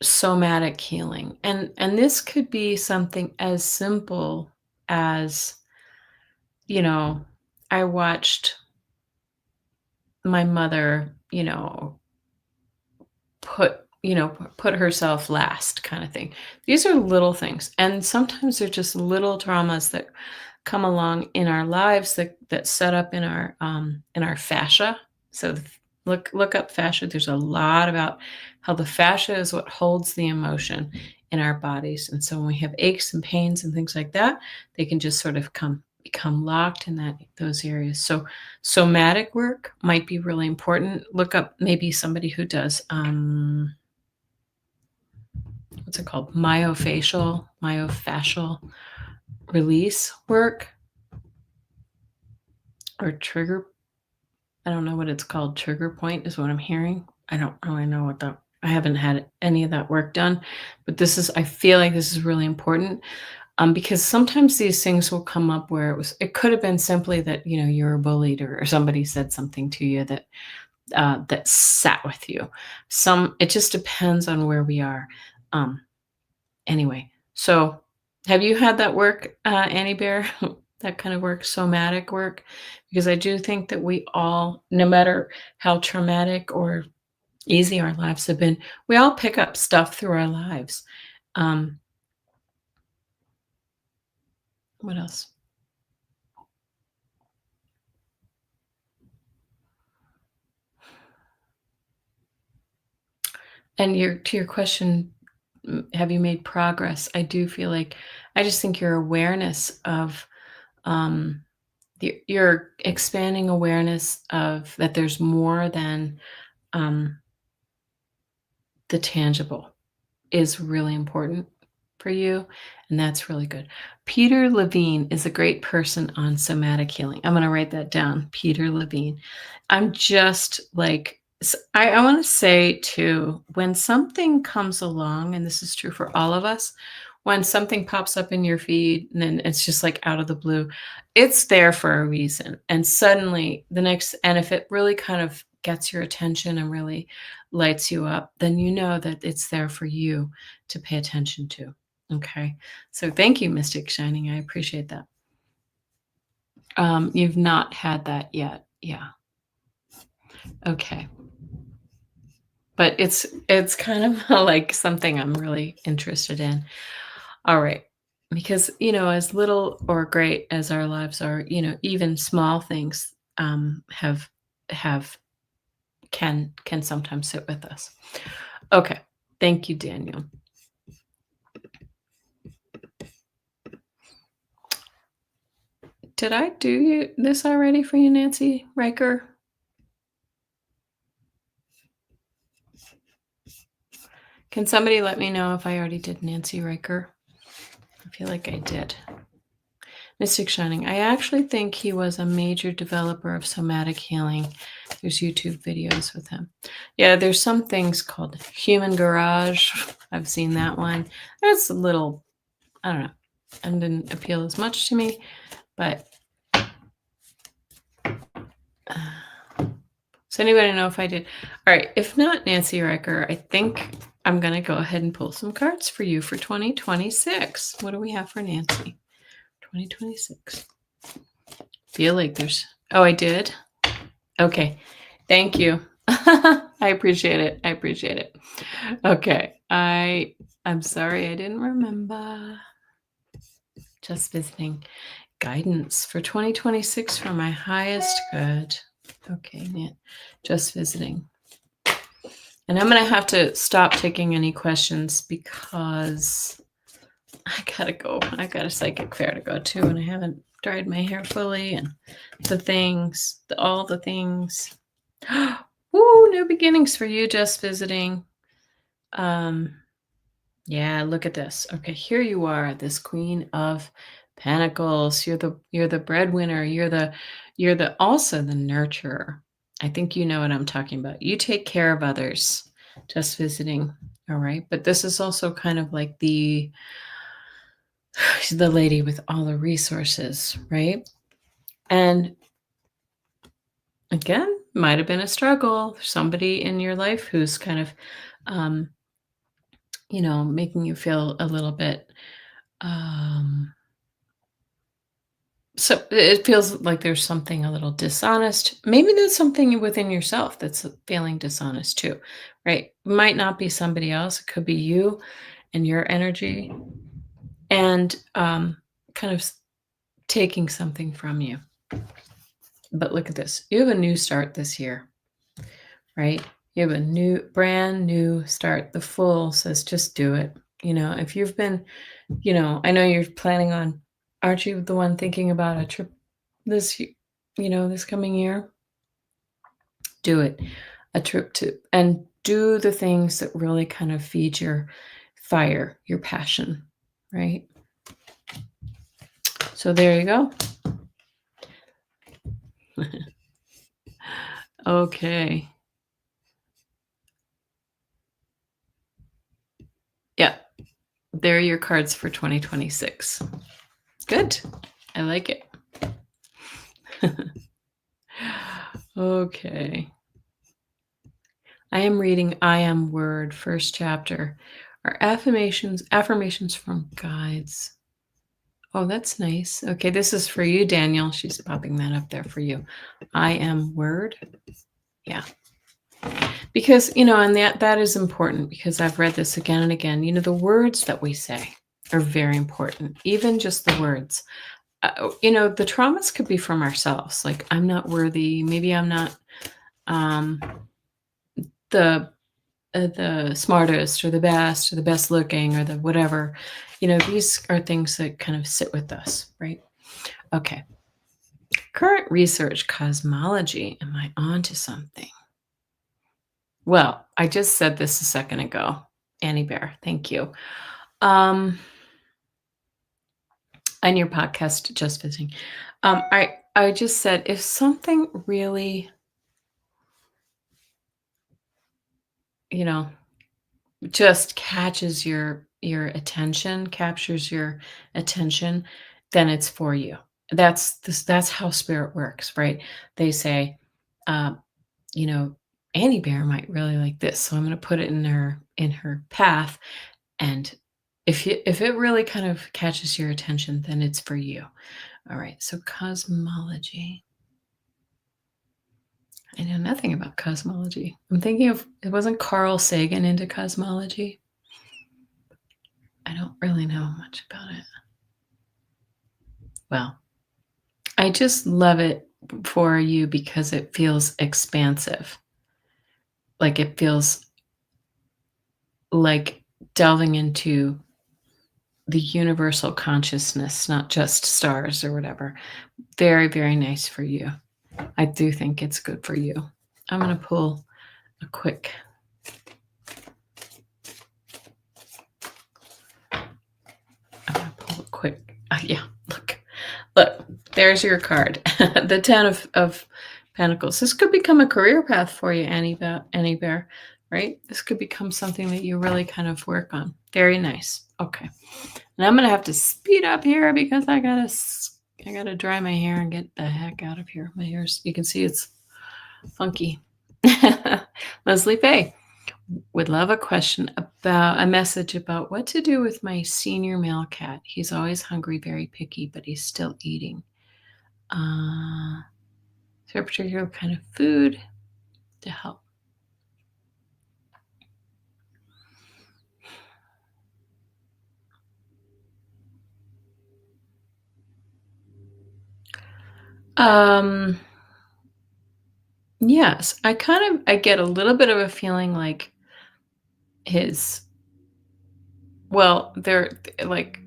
somatic healing. And this could be something as simple as, you know, I watched my mother, put herself last kind of thing. These are little things. And sometimes they're just little traumas that come along in our lives that set up in our fascia. So look up fascia. There's a lot about how the fascia is what holds the emotion in our bodies. And so when we have aches and pains and things like that, they can just sort of become locked in those areas. So somatic work might be really important. Look up maybe somebody who does what's it called? Myofascial release work or trigger. I don't know what it's called. Trigger point is what I'm hearing. I don't really know I haven't had any of that work done, but I feel like this is really important. Because sometimes these things will come up where it could have been simply that, you were bullied or somebody said something to you that sat with you. It just depends on where we are. Anyway, so have you had that work, Annie Bear? That kind of work, somatic work? Because I do think that we all, no matter how traumatic or easy our lives have been, we all pick up stuff through our lives. What else? And to your question, have you made progress? I do feel like I just think your awareness of your expanding awareness of that there's more than um, the tangible is really important for you, and that's really good. Peter Levine is a great person on somatic healing. I'm going to write that down. Peter Levine. I'm just like I want to say too, when something comes along, and this is true for all of us, when something pops up in your feed and then it's just like out of the blue, it's there for a reason. And suddenly and if it really kind of gets your attention and really lights you up, then you know that it's there for you to pay attention to. Okay. So thank you, Mystic Shining. I appreciate that. You've not had that yet. Yeah. Okay. But it's kind of like something I'm really interested in. All right. Because, as little or great as our lives are, even small things have can sometimes sit with us. Okay. Thank you, Daniel. Did I do this already for you, Nancy Riker? Can somebody let me know if I already did Nancy Riker? I feel like I did. Mystic Shining. I actually think he was a major developer of somatic healing. There's YouTube videos with him. Yeah, there's some things called Human Garage. I've seen that one. That's a little, I don't know, and didn't appeal as much to me, but does anybody know if I did? All right, if not Nancy Riker, I think I'm going to go ahead and pull some cards for you for 2026. What do we have for Nancy? 2026. Feel like oh, I did? Okay. Thank you. I appreciate it. Okay. I'm sorry I didn't remember. Just visiting. Guidance for 2026 for my highest good. Okay, Nat. Just visiting. And I'm going to have to stop taking any questions because I gotta go. I got a psychic fair to go to, and I haven't dried my hair fully, and all the things. Woo, new beginnings for you just visiting. Yeah, look at this. Okay, here you are, this Queen of Pentacles. You're the breadwinner. You're also the nurturer. I think you know what I'm talking about. You take care of others, just visiting. All right. But this is also kind of like the lady with all the resources, right? And again, might have been a struggle. Somebody in your life who's kind of, um, making you feel a little bit. Um, so it feels like there's something a little dishonest. Maybe there's something within yourself that's feeling dishonest too, right? Might not be somebody else. It could be you and your energy, and kind of taking something from you. But look at this. You have a new start this year, right? You have a brand new start. The Fool says, just do it. If you've been, I know you're planning on, aren't you the one thinking about a trip this coming year? Do it. A trip and do the things that really kind of feed your fire, your passion, right? So there you go. Okay. Yeah. There are your cards for 2026. Good. I like it. Okay. I am reading I Am Word, first chapter. Are affirmations from guides. Oh, that's nice. Okay, this is for you, Daniel. She's popping that up there for you. I Am Word. Yeah. Because, and that is important because I've read this again and again. The words that we say are very important, even just the words. The traumas could be from ourselves. Like, I'm not worthy. Maybe I'm not the the smartest or the best looking or the whatever. These are things that kind of sit with us, right? Okay. Current research, cosmology. Am I onto something? Well, I just said this a second ago. Annie Bear, thank you. On your podcast, Just Visiting. I just said if something really, just catches captures your attention, then it's for you. That's how spirit works, right? They say, uh, you know, Annie Bear might really like this, so I'm going to put it in her path, and if it really kind of catches your attention, then it's for you. All right. So cosmology. I know nothing about cosmology. I'm thinking of, it wasn't Carl Sagan into cosmology. I don't really know much about it. Well, I just love it for you because it feels expansive. Like it feels like delving into the universal consciousness, not just stars or whatever. Very, very nice for you. I do think it's good for you. I'm going to pull a quick. Yeah, look, there's your card. The 10 of Pentacles. This could become a career path for you, Annie Bear, right? This could become something that you really kind of work on. Very nice. Okay. And I'm going to have to speed up here because I gotta dry my hair and get the heck out of here. My hair's, you can see it's funky. Leslie Faye would love a message about what to do with my senior male cat. He's always hungry, very picky, but he's still eating. Is there a particular kind of food to help? Yes, I get a little bit of a feeling like they're like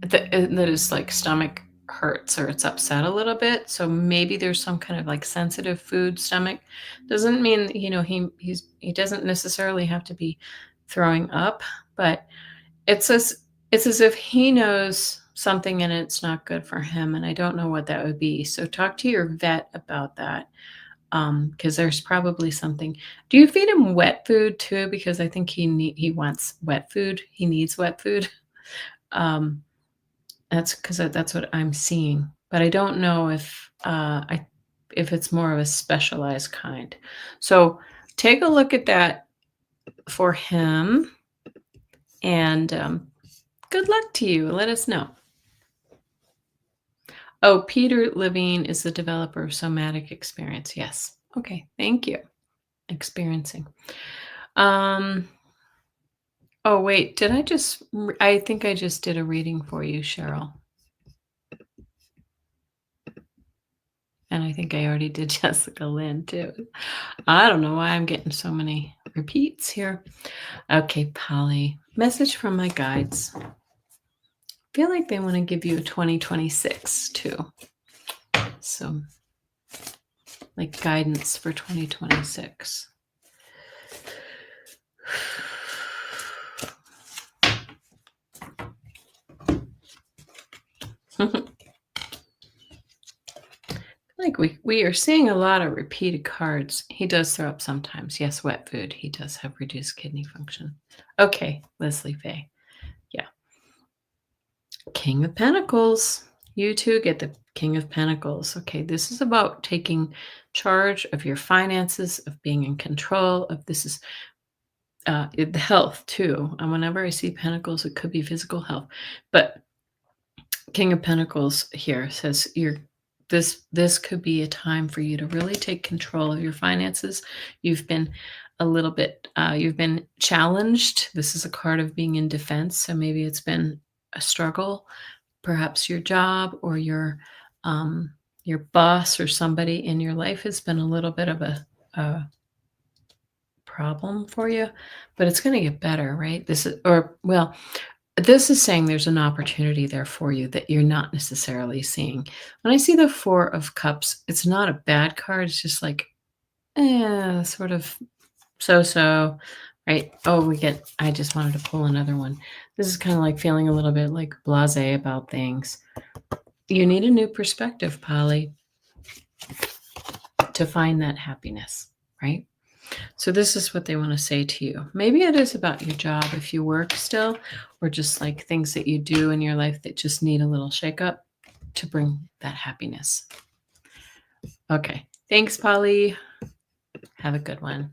that his like stomach hurts or it's upset a little bit. So maybe there's some kind of like sensitive food stomach. Doesn't mean, he doesn't necessarily have to be throwing up, but it's as if he knows something and it's not good for him. And I don't know what that would be. So talk to your vet about that. because there's probably something. Do you feed him wet food too? Because I think he wants wet food. He needs wet food. Um, that's because that's what I'm seeing, but I don't know if it's more of a specialized kind. So take a look at that for him, and good luck to you. Let us know. Oh, Peter Levine is the developer of Somatic Experience. Yes. Okay. Thank you. Experiencing. Oh, wait. I think I just did a reading for you, Cheryl. And I think I already did Jessica Lynn too. I don't know why I'm getting so many repeats here. Okay, Polly. Message from my guides. Feel like they want to give you a 2026 too. So, like guidance for 2026. Like we are seeing a lot of repeated cards. He does throw up sometimes. Yes, wet food. He does have reduced kidney function. Okay, Leslie Faye. Yeah. King of Pentacles. You too get the King of Pentacles. Okay, this is about taking charge of your finances, of being in control of this is the health too. And whenever I see Pentacles, it could be physical health. But King of Pentacles here says this could be a time for you to really take control of your finances. You've been a little bit you've been challenged. This is a card of being in defense, so maybe it's been a struggle. Perhaps your job or your boss or somebody in your life has been a little bit of a problem for you, but it's going to get better, right? This is saying there's an opportunity there for you that you're not necessarily seeing. When I see the Four of Cups, it's not a bad card. It's just like, sort of so, right? Oh, I just wanted to pull another one. This is kind of like feeling a little bit like blasé about things. You need a new perspective, Polly, to find that happiness, right? So this is what they want to say to you. Maybe it is about your job if you work still, or just like things that you do in your life that just need a little shakeup to bring that happiness. Okay. Thanks, Polly. Have a good one.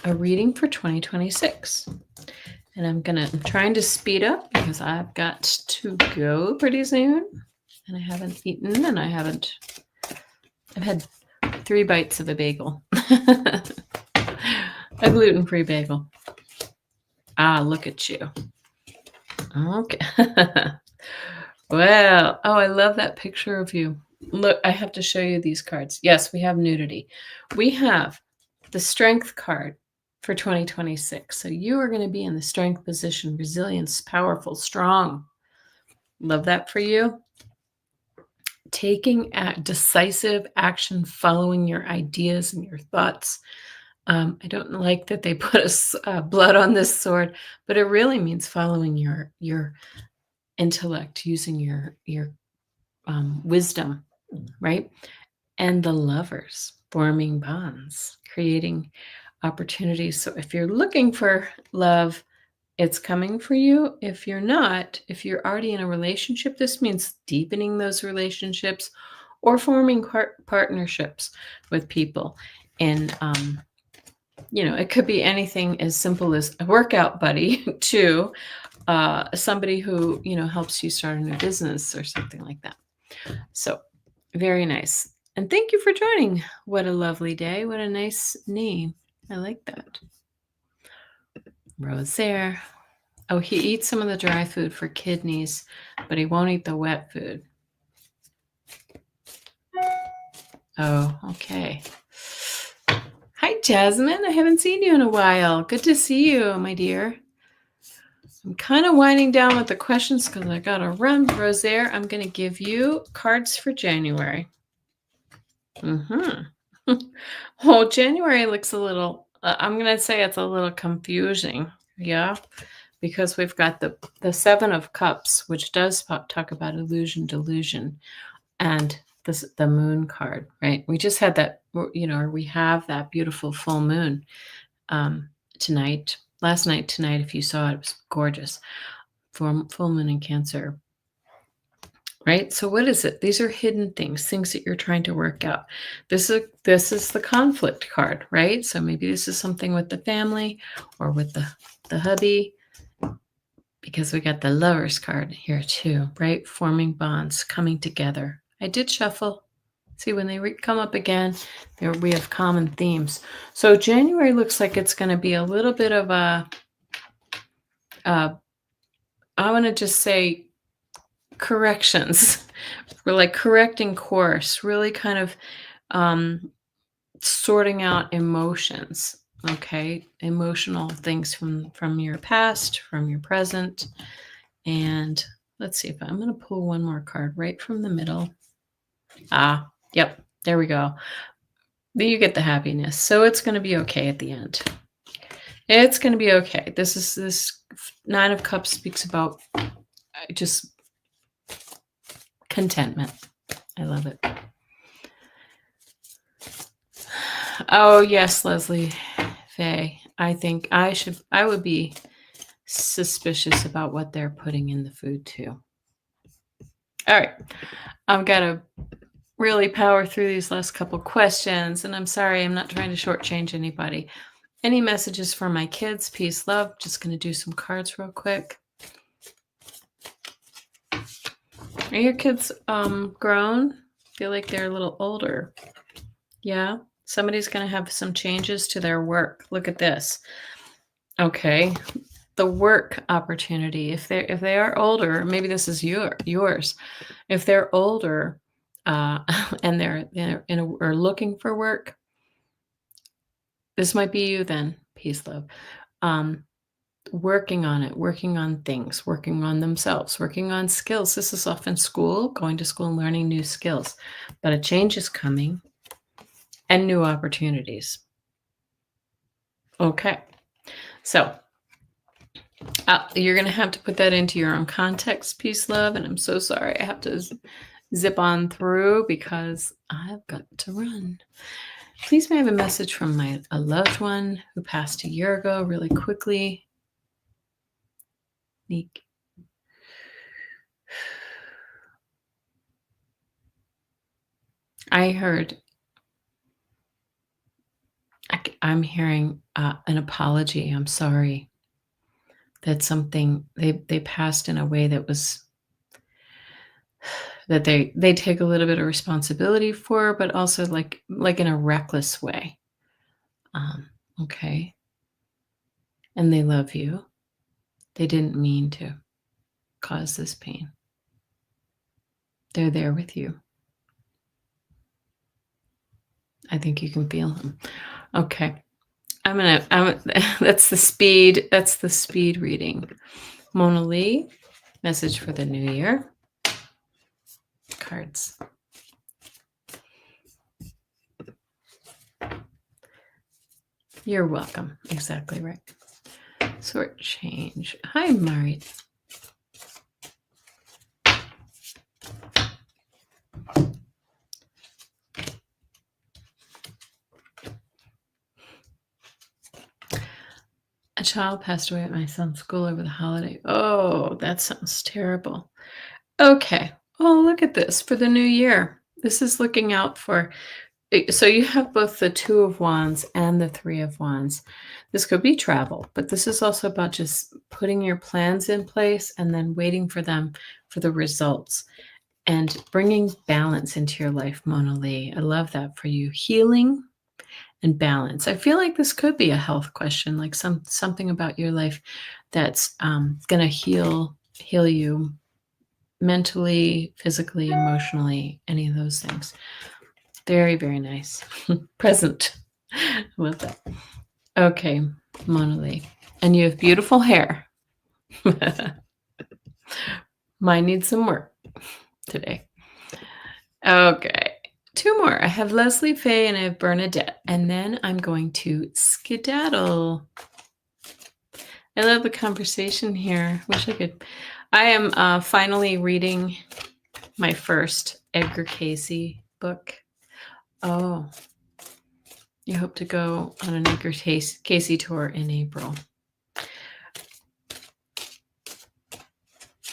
A reading for 2026. And I'm trying to speed up because I've got to go pretty soon. And I haven't eaten and I've had 3 bites of a bagel. A gluten-free bagel. Look at you. Okay. Well, I love that picture of you. Look, I have to show you these cards. Yes, we have nudity. We have the Strength card for 2026. So you are going to be in the Strength position, resilience, powerful, strong. Love that for you. Taking decisive action, following your ideas and your thoughts. I don't like that they put blood on this sword, but it really means following your intellect, using your wisdom, right? And the Lovers, forming bonds, creating opportunities. So if you're looking for love, it's coming for you. If you're not, if you're already in a relationship, this means deepening those relationships or forming partnerships with people. And, it could be anything as simple as a workout buddy to somebody who, helps you start a new business or something like that. So very nice. And thank you for joining. What a lovely day. What a nice name. I like that. Rosaire. Oh, he eats some of the dry food for kidneys, but he won't eat the wet food. Oh, okay. Hi, Jasmine. I haven't seen you in a while. Good to see you, my dear. I'm kind of winding down with the questions because I got to run. Rosaire, I'm going to give you cards for January. Oh, January looks a little, I'm going to say it's a little confusing. Yeah. Because we've got the Seven of Cups, which does talk about illusion, delusion, and the moon card, right? We just had that, or we have that beautiful full moon tonight. Last night, tonight, if you saw it, it was gorgeous. Full moon in Cancer. Right? So what is it? These are hidden things that you're trying to work out. This is the conflict card, right? So maybe this is something with the family or with the hubby, because we got the Lovers card here too, right? Forming bonds, coming together. I did shuffle. See, when they come up again, we have common themes. So January looks like it's going to be a little bit of I want to just say corrections. We're like correcting course, really kind of sorting out emotions, okay? Emotional things from your past, from your present. And let's see if I'm going to pull one more card right from the middle. Yep, there we go. You get the happiness. So it's going to be okay at the end. It's going to be okay. This Nine of Cups speaks about just contentment. I love it. Oh, yes, Leslie Faye. I think I would be suspicious about what they're putting in the food too. All right. I've got to really power through these last couple questions, and I'm sorry, I'm not trying to shortchange anybody. Any messages for my kids? Peace, love. Just going to do some cards real quick. Are your kids grown? Feel like they're a little older. Yeah. Somebody's going to have some changes to their work. Look at this. Okay. The work opportunity. If they are older, maybe this is yours. If they're older and they're looking for work, this might be you then. Peace, love. Working on it, working on things, working on themselves, working on skills. This is often school, going to school and learning new skills. But a change is coming and new opportunities. Okay. So you're going to have to put that into your own context, peace, love. And I'm so sorry. I have to zip on through because I've got to run. Please may I have a message from a loved one who passed a year ago really quickly. Neek. I heard, I'm hearing an apology. I'm sorry. That's something they passed in a way that was, that they take a little bit of responsibility for, but also like in a reckless way. Okay. And they love you. They didn't mean to cause this pain. They're there with you. I think you can feel them. Okay. That's the speed reading. Mona Lee, message for the new year. Cards. You're welcome. Exactly right. Sort change. Hi, Mari. A child passed away at my son's school over the holiday. Oh, that sounds terrible. Okay. Oh, look at this for the new year. This is looking out for. So you have both the Two of Wands and the Three of Wands. This could be travel, but this is also about just putting your plans in place and then waiting for the results and bringing balance into your life, Mona Lee. I love that for you. Healing and balance. I feel like this could be a health question, like something about your life that's going to heal you mentally, physically, emotionally, any of those things. Very, very nice. Present. I love that. Okay, Mona Lee. And you have beautiful hair. Mine needs some work today. Okay. Two more. I have Leslie Faye and I have Bernadette. And then I'm going to skedaddle. I love the conversation here. Wish I could. I am finally reading my first Edgar Casey book. Oh, you hope to go on an Edgar Casey tour in April.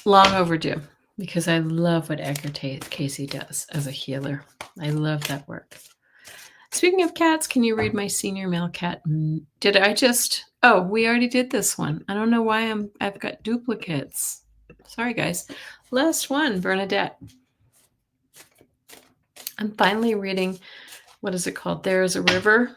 Long overdue, because I love what Edgar Casey does as a healer. I love that work. Speaking of cats, can you read my senior male cat? Did I just... Oh, we already did this one. I don't know why I've got duplicates. Sorry, guys. Last one, Bernadette. I'm finally reading, what is it called? There is a River.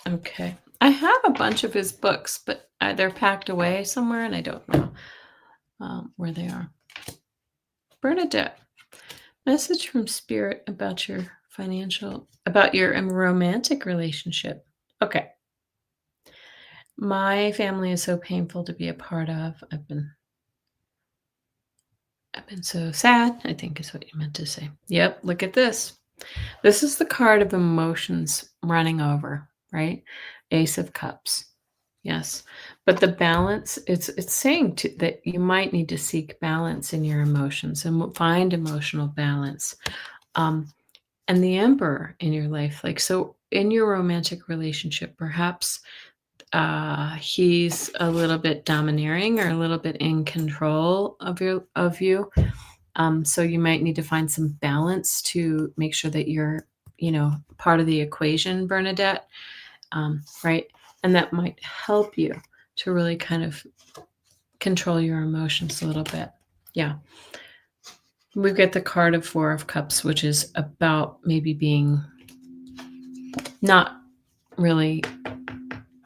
Okay. I have a bunch of his books, but they're packed away somewhere, and I don't know where they are. Bernadette. Message from Spirit about your romantic relationship. Okay. My family is so painful to be a part of. I've been so sad, I think is what you meant to say. Yep, look at this. This is the card of emotions running over, right? Ace of Cups. Yes. But the balance, it's saying that you might need to seek balance in your emotions and find emotional balance. And the Emperor in your life, like, so in your romantic relationship, perhaps he's a little bit domineering or a little bit in control of you. So you might need to find some balance to make sure that you're, part of the equation, Bernadette, right? And that might help you to really kind of control your emotions a little bit. Yeah. We've got the card of Four of Cups, which is about maybe being not really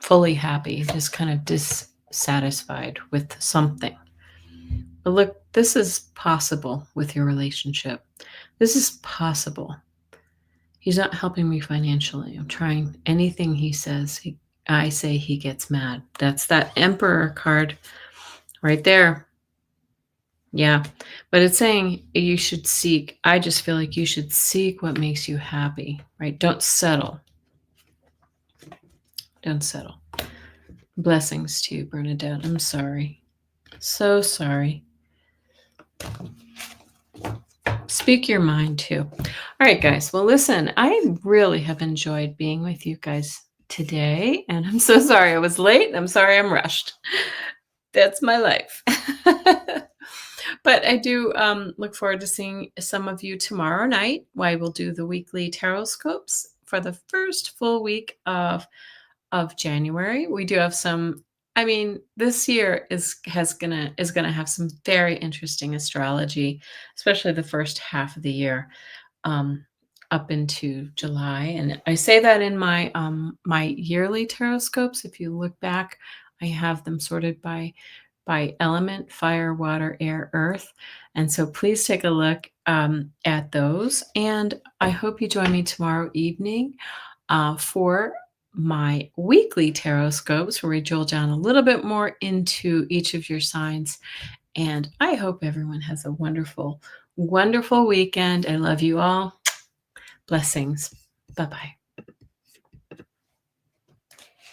fully happy, just kind of dissatisfied with something. But look, this is possible with your relationship. This is possible. He's not helping me financially. I'm trying anything he says. I say he gets mad. That's that Emperor card right there. Yeah. But it's saying you should seek. I just feel like you should seek what makes you happy, right? Don't settle. Don't settle. Blessings to you, Bernadette. I'm sorry. So sorry. Speak your mind too. All right, guys. Well, listen, I really have enjoyed being with you guys today. And I'm so sorry I was late. I'm sorry I'm rushed. That's my life. But I do look forward to seeing some of you tomorrow night. I will do the weekly tarot scopes for the first full week of January. We do have some, this year is gonna have some very interesting astrology, especially the first half of the year, up into July. And I say that in my my yearly tarot scopes. If you look back, I have them sorted by element: fire, water, air, earth. And so please take a look at those. And I hope you join me tomorrow evening for my weekly tarot scopes, where we drill down a little bit more into each of your signs. And I hope everyone has a wonderful, wonderful weekend. I love you all. Blessings. Bye-bye.